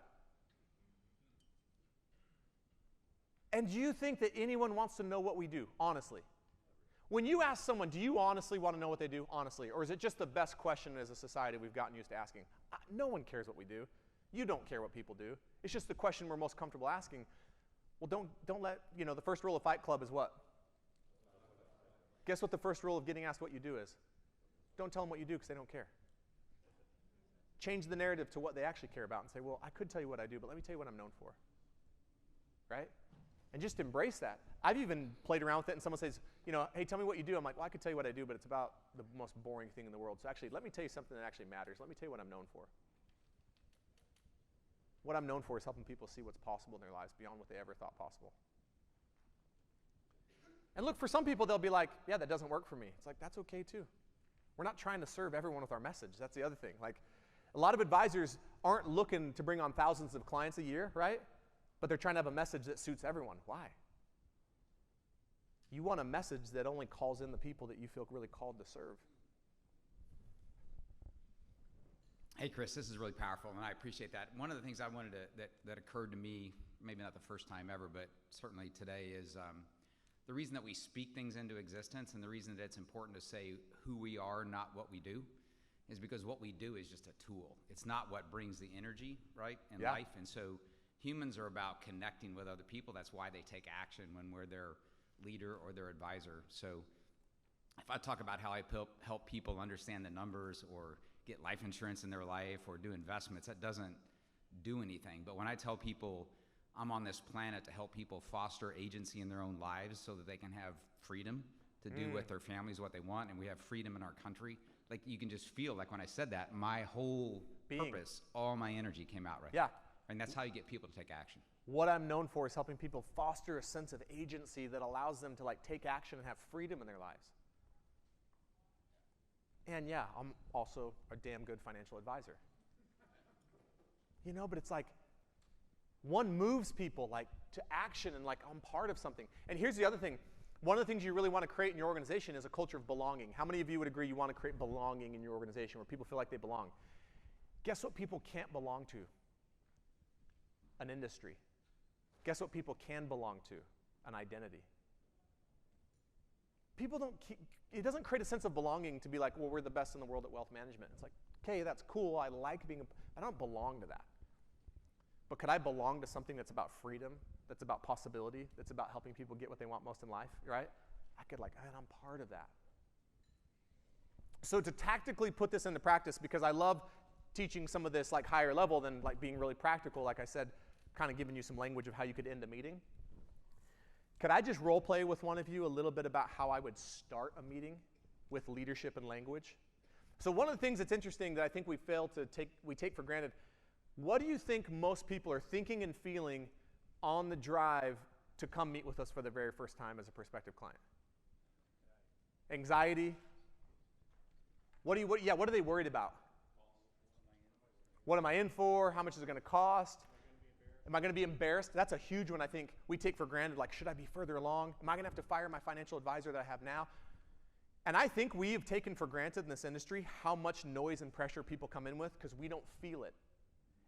And do you think that anyone wants to know what we do, honestly? When you ask someone, do you honestly want to know what they do, honestly? Or is it just the best question as a society we've gotten used to asking? No one cares what we do. You don't care what people do. It's just the question we're most comfortable asking. Well, don't let, the first rule of Fight Club is what? Guess what the first rule of getting asked what you do is? Don't tell them what you do because they don't care. Change the narrative to what they actually care about and say, well, I could tell you what I do, but let me tell you what I'm known for. Right? And just embrace that. I've even played around with it and someone says, hey, tell me what you do. I'm like, well, I could tell you what I do, but it's about the most boring thing in the world. So actually, let me tell you something that actually matters. Let me tell you what I'm known for. What I'm known for is helping people see what's possible in their lives beyond what they ever thought possible. And look, for some people, they'll be like, yeah, that doesn't work for me. It's like, that's okay too. We're not trying to serve everyone with our message. That's the other thing. Like, a lot of advisors aren't looking to bring on thousands of clients a year, right? But they're trying to have a message that suits everyone. Why? You want a message that only calls in the people that you feel really called to serve. Hey, Chris, this is really powerful, and I appreciate that. One of the things I wanted that occurred to me, maybe not the first time ever, but certainly today, is the reason that we speak things into existence and the reason that it's important to say who we are, not what we do, is because what we do is just a tool. It's not what brings the energy, right, in life. And so humans are about connecting with other people. That's why they take action when we're their leader or their advisor. So if I talk about how I help people understand the numbers or get life insurance in their life or do investments, that doesn't do anything. But when I tell people I'm on this planet to help people foster agency in their own lives so that they can have freedom to do with their families what they want, and we have freedom in our country, like you can just feel like when I said that, my whole purpose, all my energy came out right. Yeah. And that's how you get people to take action. What I'm known for is helping people foster a sense of agency that allows them to take action and have freedom in their lives. And yeah, I'm also a damn good financial advisor. But it's like one moves people to action and I'm part of something. And here's the other thing. One of the things you really want to create in your organization is a culture of belonging. How many of you would agree you want to create belonging in your organization where people feel like they belong? Guess what people can't belong to? An industry. Guess what people can belong to? An identity. It doesn't create a sense of belonging to be like, well, we're the best in the world at wealth management. It's like, okay, that's cool. I like being, I don't belong to that. But could I belong to something that's about freedom, that's about possibility, that's about helping people get what they want most in life, right? I could and I'm part of that. So to tactically put this into practice, because I love teaching some of this higher level than being really practical, like I said, kind of giving you some language of how you could end a meeting. Could I just role play with one of you a little bit about how I would start a meeting with leadership and language? So one of the things that's interesting that I think we take for granted, what do you think most people are thinking and feeling on the drive to come meet with us for the very first time as a prospective client? Anxiety? What are they worried about? What am I in for? How much is it going to cost? Am I going to be embarrassed? That's a huge one I think we take for granted. Like, should I be further along? Am I going to have to fire my financial advisor that I have now? And I think we have taken for granted in this industry how much noise and pressure people come in with because we don't feel it.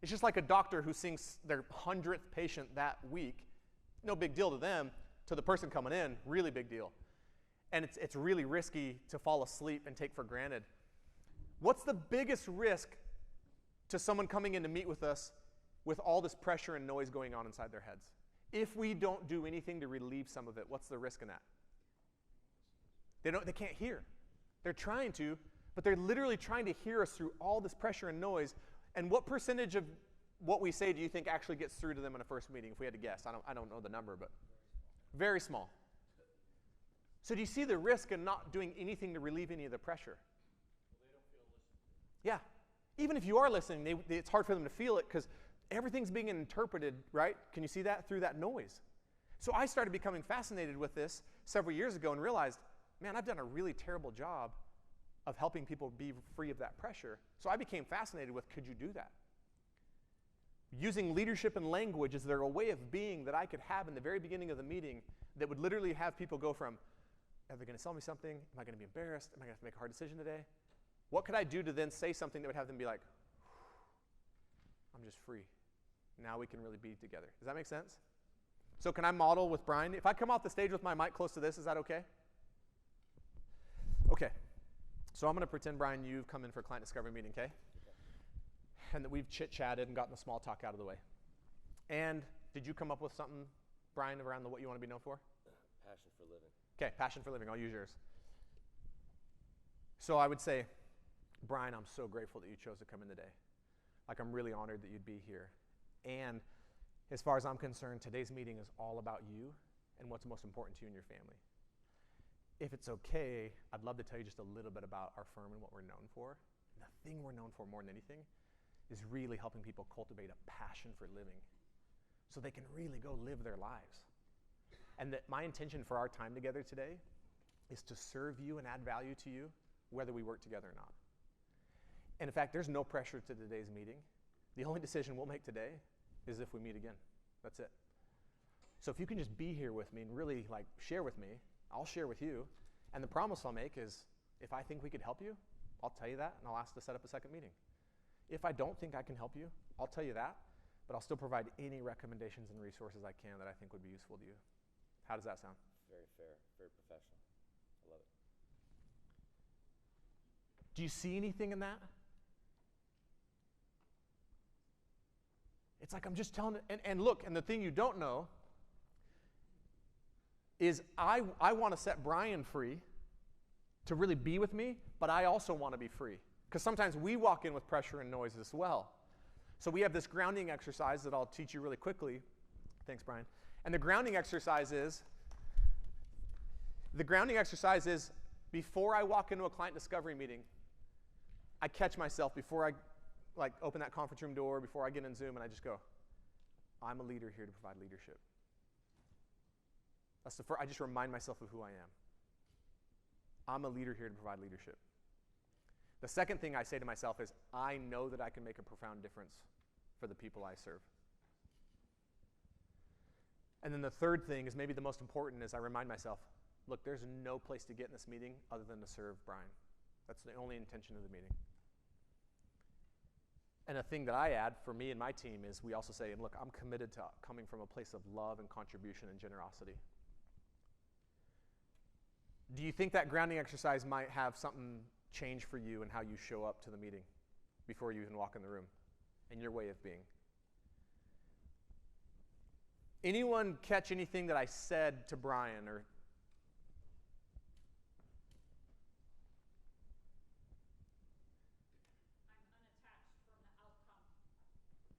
It's just like a doctor who sees their 100th patient that week. No big deal to them. To the person coming in, really big deal. And it's really risky to fall asleep and take for granted. What's the biggest risk to someone coming in to meet with us with all this pressure and noise going on inside their heads? If we don't do anything to relieve some of it, what's the risk in that? They can't hear. They're trying to, but they're literally trying to hear us through all this pressure and noise. And what percentage of what we say do you think actually gets through to them in a first meeting, if we had to guess? I don't know the number, but very small. So do you see the risk in not doing anything to relieve any of the pressure? Well, they don't feel listened. Yeah. Even if you are listening, it's hard for them to feel it because everything's being interpreted, right? Can you see that? Through that noise. So I started becoming fascinated with this several years ago and realized, man, I've done a really terrible job of helping people be free of that pressure. So I became fascinated with, could you do that? Using leadership and language, is there a way of being that I could have in the very beginning of the meeting that would literally have people go from, are they going to sell me something? Am I going to be embarrassed? Am I going to have to make a hard decision today? What could I do to then say something that would have them be like, I'm just free. Now we can really be together. Does that make sense? So can I model with Brian? If I come off the stage with my mic close to this, is that okay? Okay. So I'm going to pretend, Brian, you've come in for a client discovery meeting, okay? And that we've chit-chatted and gotten the small talk out of the way. And did you come up with something, Brian, around what you want to be known for? Passion for living. Okay, passion for living. I'll use yours. So I would say, Brian, I'm so grateful that you chose to come in today. Like, I'm really honored that you'd be here. And as far as I'm concerned, today's meeting is all about you and what's most important to you and your family. If it's okay, I'd love to tell you just a little bit about our firm and what we're known for. And the thing we're known for more than anything is really helping people cultivate a passion for living so they can really go live their lives. And that my intention for our time together today is to serve you and add value to you, whether we work together or not. And in fact, there's no pressure to today's meeting. The only decision we'll make today is if we meet again. That's it. So if you can just be here with me and really share with me, I'll share with you. And the promise I'll make is if I think we could help you, I'll tell you that and I'll ask to set up a second meeting. If I don't think I can help you, I'll tell you that, but I'll still provide any recommendations and resources I can that I think would be useful to you. How does that sound? Very fair, very professional. I love it. Do you see anything in that? It's like I'm just telling it, and look, and the thing you don't know is I want to set Brian free to really be with me, but I also want to be free. Because sometimes we walk in with pressure and noise as well. So we have this grounding exercise that I'll teach you really quickly. Thanks, Brian. And the grounding exercise is before I walk into a client discovery meeting, I catch myself before I open that conference room door, before I get in Zoom, and I just go, I'm a leader here to provide leadership. That's the first, I just remind myself of who I am. I'm a leader here to provide leadership. The second thing I say to myself is, I know that I can make a profound difference for the people I serve. And then the third thing is maybe the most important is I remind myself, look, there's no place to get in this meeting other than to serve Brian. That's the only intention of the meeting. And a thing that I add for me and my team is we also say, look, I'm committed to coming from a place of love and contribution and generosity. Do you think that grounding exercise might have something change for you in how you show up to the meeting before you even walk in the room and your way of being? Anyone catch anything that I said to Brian or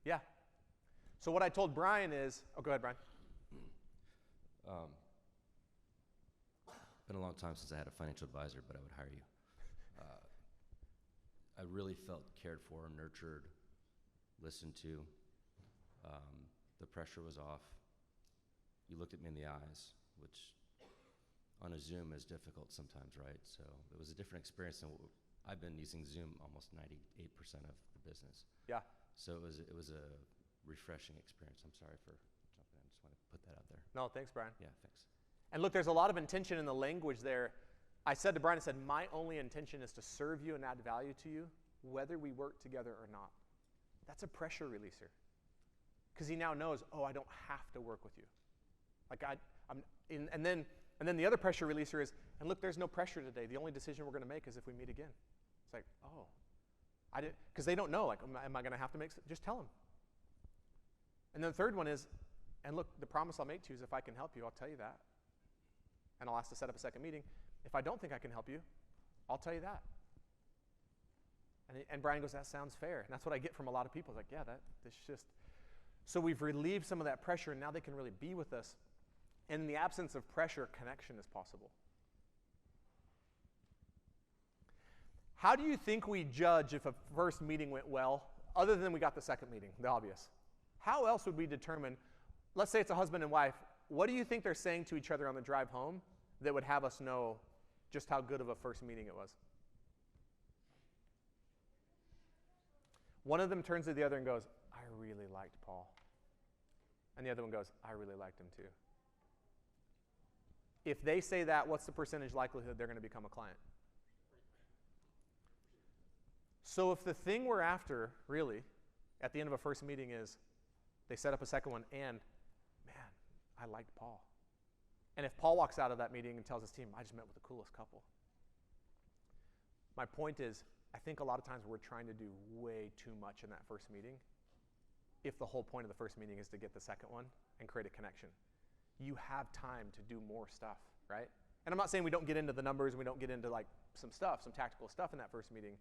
Yeah. So what I told Brian is, go ahead, Brian. Been a long time since I had a financial advisor, but I would hire you. I really felt cared for, nurtured, listened to. The pressure was off. You looked at me in the eyes, which on a Zoom is difficult sometimes, right? So it was a different experience than I've been using Zoom almost 98% of the business. Yeah. So it was a refreshing experience. I'm sorry for jumping in. I just want to put that out there. No, thanks, Brian. Yeah, thanks. And look, there's a lot of intention in the language there. I said to Brian, I said, my only intention is to serve you and add value to you, whether we work together or not. That's a pressure releaser. Because he now knows, oh, I don't have to work with you. Like and then the other pressure releaser is, and look, there's no pressure today. The only decision we're going to make is if we meet again. It's like, oh, I didn't, because they don't know, like, am I going to have to make, just tell them. And then the third one is, and look, the promise I'll make to you is if I can help you, I'll tell you that. And I'll ask to set up a second meeting. If I don't think I can help you, I'll tell you that. And Brian goes, that sounds fair. And that's what I get from a lot of people. It's like, yeah, this just, so we've relieved some of that pressure, and now they can really be with us. And in the absence of pressure, connection is possible. How do you think we judge if a first meeting went well, other than we got the second meeting, the obvious? How else would we determine, let's say it's a husband and wife, what do you think they're saying to each other on the drive home that would have us know just how good of a first meeting it was? One of them turns to the other and goes, I really liked Paul. And the other one goes, I really liked him too. If they say that, what's the percentage likelihood they're going to become a client? So if the thing we're after, really, at the end of a first meeting is they set up a second one and, man, I liked Paul. And if Paul walks out of that meeting and tells his team, I just met with the coolest couple. My point is, I think a lot of times we're trying to do way too much in that first meeting if the whole point of the first meeting is to get the second one and create a connection. You have time to do more stuff, right? And I'm not saying we don't get into the numbers and we don't get into like some tactical stuff in that first meeting.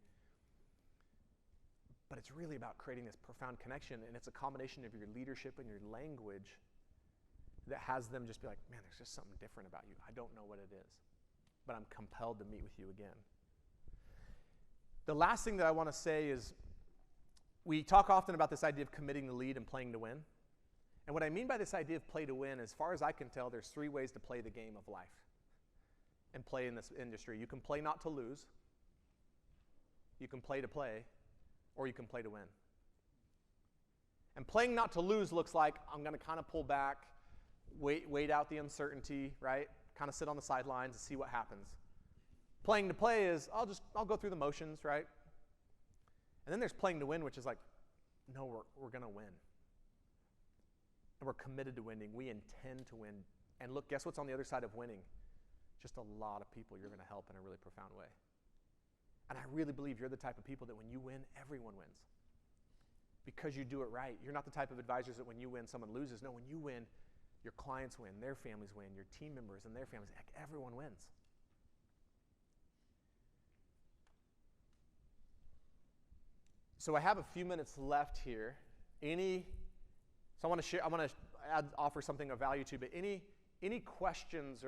But it's really about creating this profound connection, and it's a combination of your leadership and your language that has them just be like, man, there's just something different about you. I don't know what it is, but I'm compelled to meet with you again. The last thing that I want to say is we talk often about this idea of committing the lead and playing to win. And what I mean by this idea of play to win, as far as I can tell, there's 3 ways to play the game of life and play in this industry. You can play not to lose, you can play to play, or you can play to win. And playing not to lose looks like I'm going to kind of pull back, wait out the uncertainty, right? Kind of sit on the sidelines and see what happens. Playing to play is I'll go through the motions, right? And then there's playing to win, which is like, no, we're going to win. And we're committed to winning. We intend to win. And look, guess what's on the other side of winning? Just a lot of people you're going to help in a really profound way. And I really believe you're the type of people that when you win, everyone wins. Because you do it right. You're not the type of advisors that when you win, someone loses. No, when you win, your clients win, their families win, your team members and their families, heck, everyone wins. So I have a few minutes left here. So I want to offer something of value to you, but any questions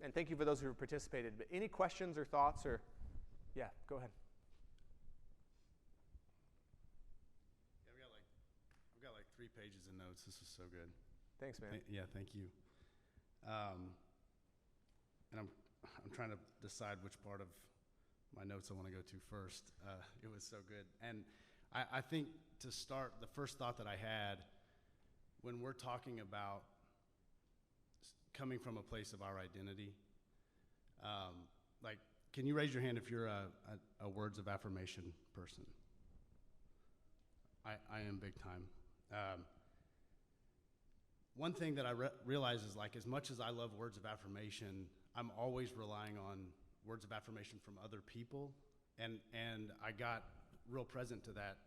and thank you for those who have participated, but any questions or thoughts or, yeah, go ahead. Yeah, I've got like 3 pages of notes. This was so good. Thanks, man. Yeah, thank you. And I'm trying to decide which part of my notes I want to go to first. It was so good. And I think to start, the first thought that I had when we're talking about coming from a place of our identity, like, can you raise your hand if you're a words of affirmation person? I am big time. One thing that I realize is, like, as much as I love words of affirmation, I'm always relying on words of affirmation from other people. And I got real present to that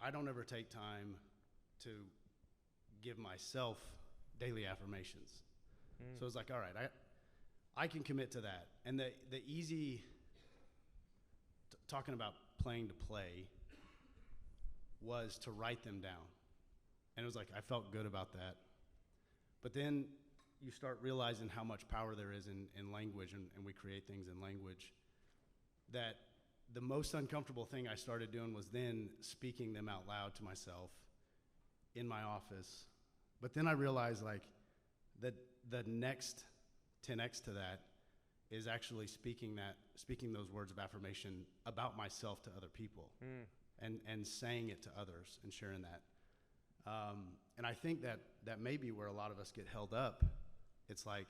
I don't ever take time to give myself daily affirmations. So it's like, all right, I can commit to that. And the easy, talking about playing to play, was to write them down. And it was like, I felt good about that. But then you start realizing how much power there is in language, and we create things in language, that the most uncomfortable thing I started doing was then speaking them out loud to myself in my office. But then I realized, like, that the next 10x to that is actually speaking those words of affirmation about myself to other people. and saying it to others and sharing that. And I think that may be where a lot of us get held up. It's like,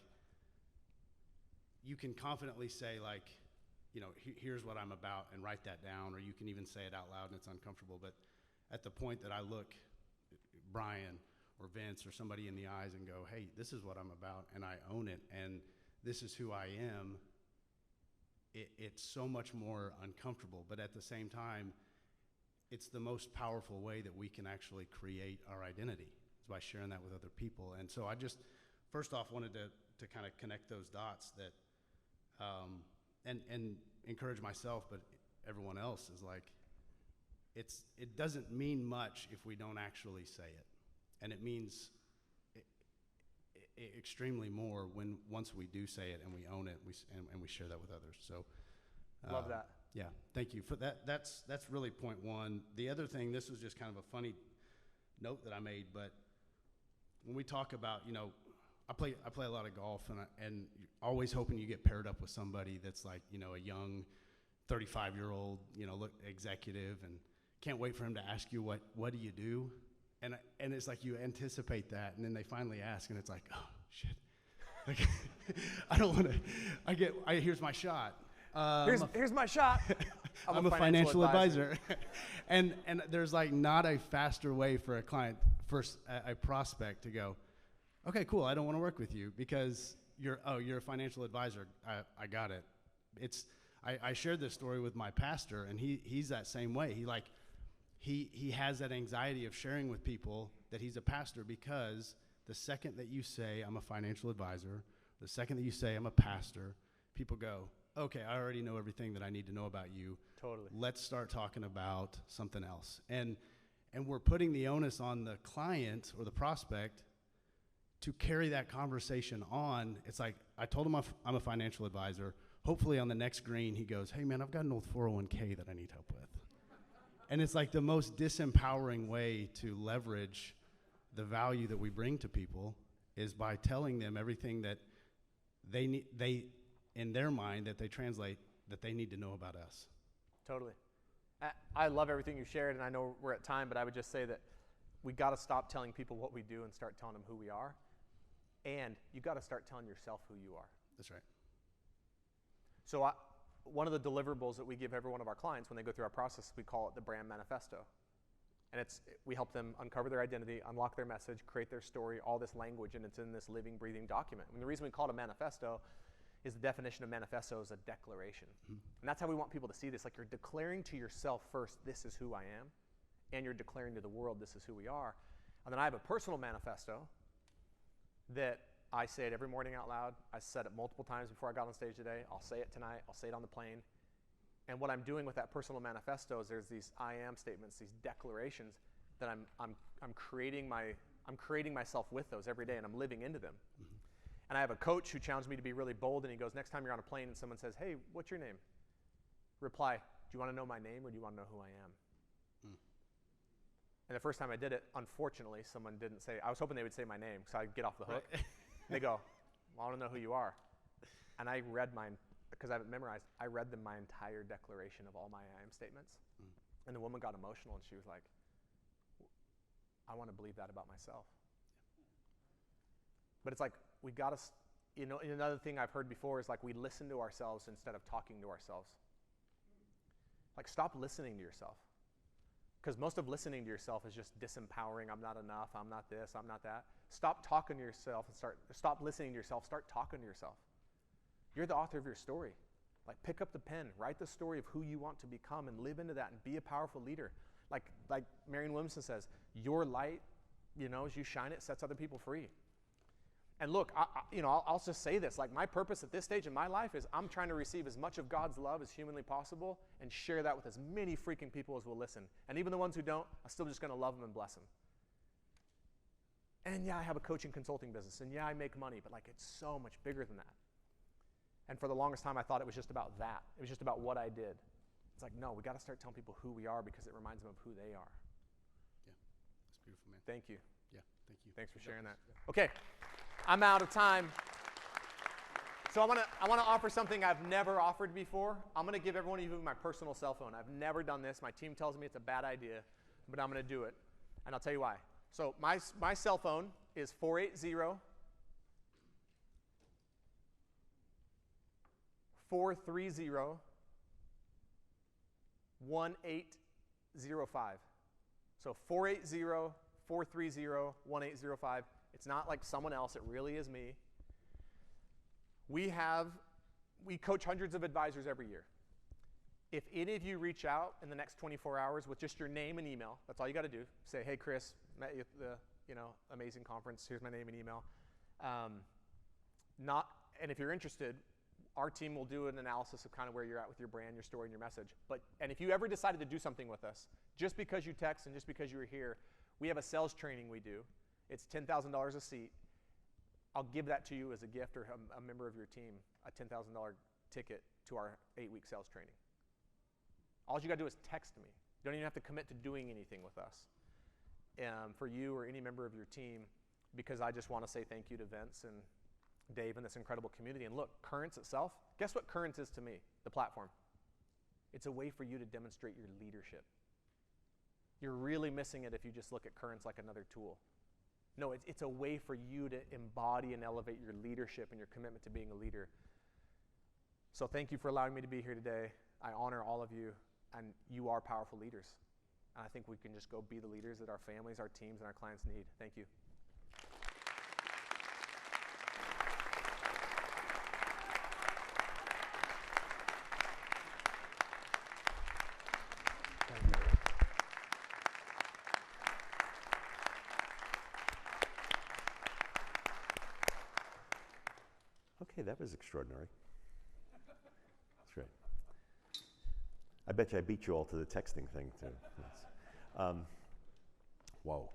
you can confidently say, like, here's what I'm about, and write that down, or you can even say it out loud and it's uncomfortable. But at the point that I look Brian or Vince or somebody in the eyes and go, hey, this is what I'm about, and I own it, and this is who I am, it's so much more uncomfortable. But at the same time, it's the most powerful way that we can actually create our identity, is by sharing that with other people. And so I just, first off, wanted to kind of connect those dots that, and encourage myself, but everyone else, is like, it doesn't mean much if we don't actually say it. And it means extremely more once we do say it and we own it, and we share that with others. So Love that. Yeah, thank you for that. That's really point one. The other thing, this was just kind of a funny note that I made, but when we talk about, I play a lot of golf, and always hoping you get paired up with somebody that's like, a young 35-year-old, executive, and can't wait for him to ask you, what do you do? And it's like you anticipate that, and then they finally ask, and it's like, oh shit, like, I don't want to. Here's my shot. Here's my shot. I'm a financial advisor. and there's like not a faster way for a client, a prospect, to go, okay, cool, I don't want to work with you because you're a financial advisor. I got it. I shared this story with my pastor, and he's that same way. He has that anxiety of sharing with people that he's a pastor, because the second that you say I'm a financial advisor, the second that you say I'm a pastor, people go, okay, I already know everything that I need to know about you. Totally. Let's start talking about something else. And we're putting the onus on the client or the prospect to carry that conversation on. It's like, I told him I'm a financial advisor. Hopefully on the next green, he goes, hey man, I've got an old 401k that I need help with. And it's like the most disempowering way to leverage the value that we bring to people, is by telling them everything that they in their mind, that they translate, that they need to know about us. Totally. I love everything you shared, and I know we're at time, but I would just say that we got to stop telling people what we do and start telling them who we are. And you got to start telling yourself who you are. That's right. So one of the deliverables that we give every one of our clients when they go through our process, we call it the brand manifesto. And we help them uncover their identity, unlock their message, create their story, all this language, and it's in this living, breathing document. And the reason we call it a manifesto is the definition of manifesto is a declaration. Mm-hmm. And that's how we want people to see this. Like, you're declaring to yourself first, this is who I am, and you're declaring to the world, this is who we are. And then I have a personal manifesto that I say it every morning out loud. I said it multiple times before I got on stage today. I'll say it tonight. I'll say it on the plane. And what I'm doing with that personal manifesto is there's these I am statements, these declarations that I'm creating myself with those every day, and I'm living into them. Mm-hmm. And I have a coach who challenged me to be really bold, and he goes, next time you're on a plane and someone says, hey, what's your name? Reply, do you want to know my name, or do you want to know who I am? Mm. And the first time I did it, unfortunately, someone didn't say, I was hoping they would say my name, so I'd get off the hook. Right. And they go, well, I want to know who you are. And I read mine, because I have it memorized, I read them my entire declaration of all my I am statements. Mm. And the woman got emotional, and she was like, I want to believe that about myself. But it's like, we got to, another thing I've heard before is like, we listen to ourselves instead of talking to ourselves. Like, stop listening to yourself. Because most of listening to yourself is just disempowering. I'm not enough. I'm not this. I'm not that. Stop talking to yourself and stop listening to yourself. Start talking to yourself. You're the author of your story. Like, pick up the pen, write the story of who you want to become, and live into that, and be a powerful leader. Like Marianne Williamson says, your light, as you shine it, sets other people free. And look, I'll just say this, like, my purpose at this stage in my life is I'm trying to receive as much of God's love as humanly possible and share that with as many freaking people as will listen. And even the ones who don't, I'm still just going to love them and bless them. And yeah, I have a coaching consulting business, and yeah, I make money, but like, it's so much bigger than that. And for the longest time, I thought it was just about that. It was just about what I did. It's like, no, we got to start telling people who we are, because it reminds them of who they are. Yeah, that's beautiful, man. Thank you. Yeah, thank you. Thanks for sharing that. Okay. I'm out of time. So I want to offer something I've never offered before. I'm going to give every one of you my personal cell phone. I've never done this. My team tells me it's a bad idea, but I'm going to do it. And I'll tell you why. So my cell phone is 480 430 1805. So 480 430 1805. It's not like someone else. It really is me. We coach hundreds of advisors every year. If any of you reach out in the next 24 hours with just your name and email, that's all you got to do. Say, hey, Chris, met you at the amazing conference. Here's my name and email. And if you're interested, our team will do an analysis of kind of where you're at with your brand, your story, and your message. And if you ever decided to do something with us, just because you text and just because you were here, we have a sales training we do. It's $10,000 a seat. I'll give that to you as a gift, or a member of your team, a $10,000 ticket to our 8-week sales training. All you got to do is text me. You don't even have to commit to doing anything with us for you or any member of your team, because I just want to say thank you to Vince and Dave and this incredible community. And look, Currence itself, guess what Currence is to me, the platform? It's a way for you to demonstrate your leadership. You're really missing it if you just look at Currence like another tool. No, it's a way for you to embody and elevate your leadership and your commitment to being a leader. So thank you for allowing me to be here today. I honor all of you, and you are powerful leaders. And I think we can just go be the leaders that our families, our teams, and our clients need. Thank you. Okay, that was extraordinary. That's right. I bet you I beat you all to the texting thing, too. Whoa.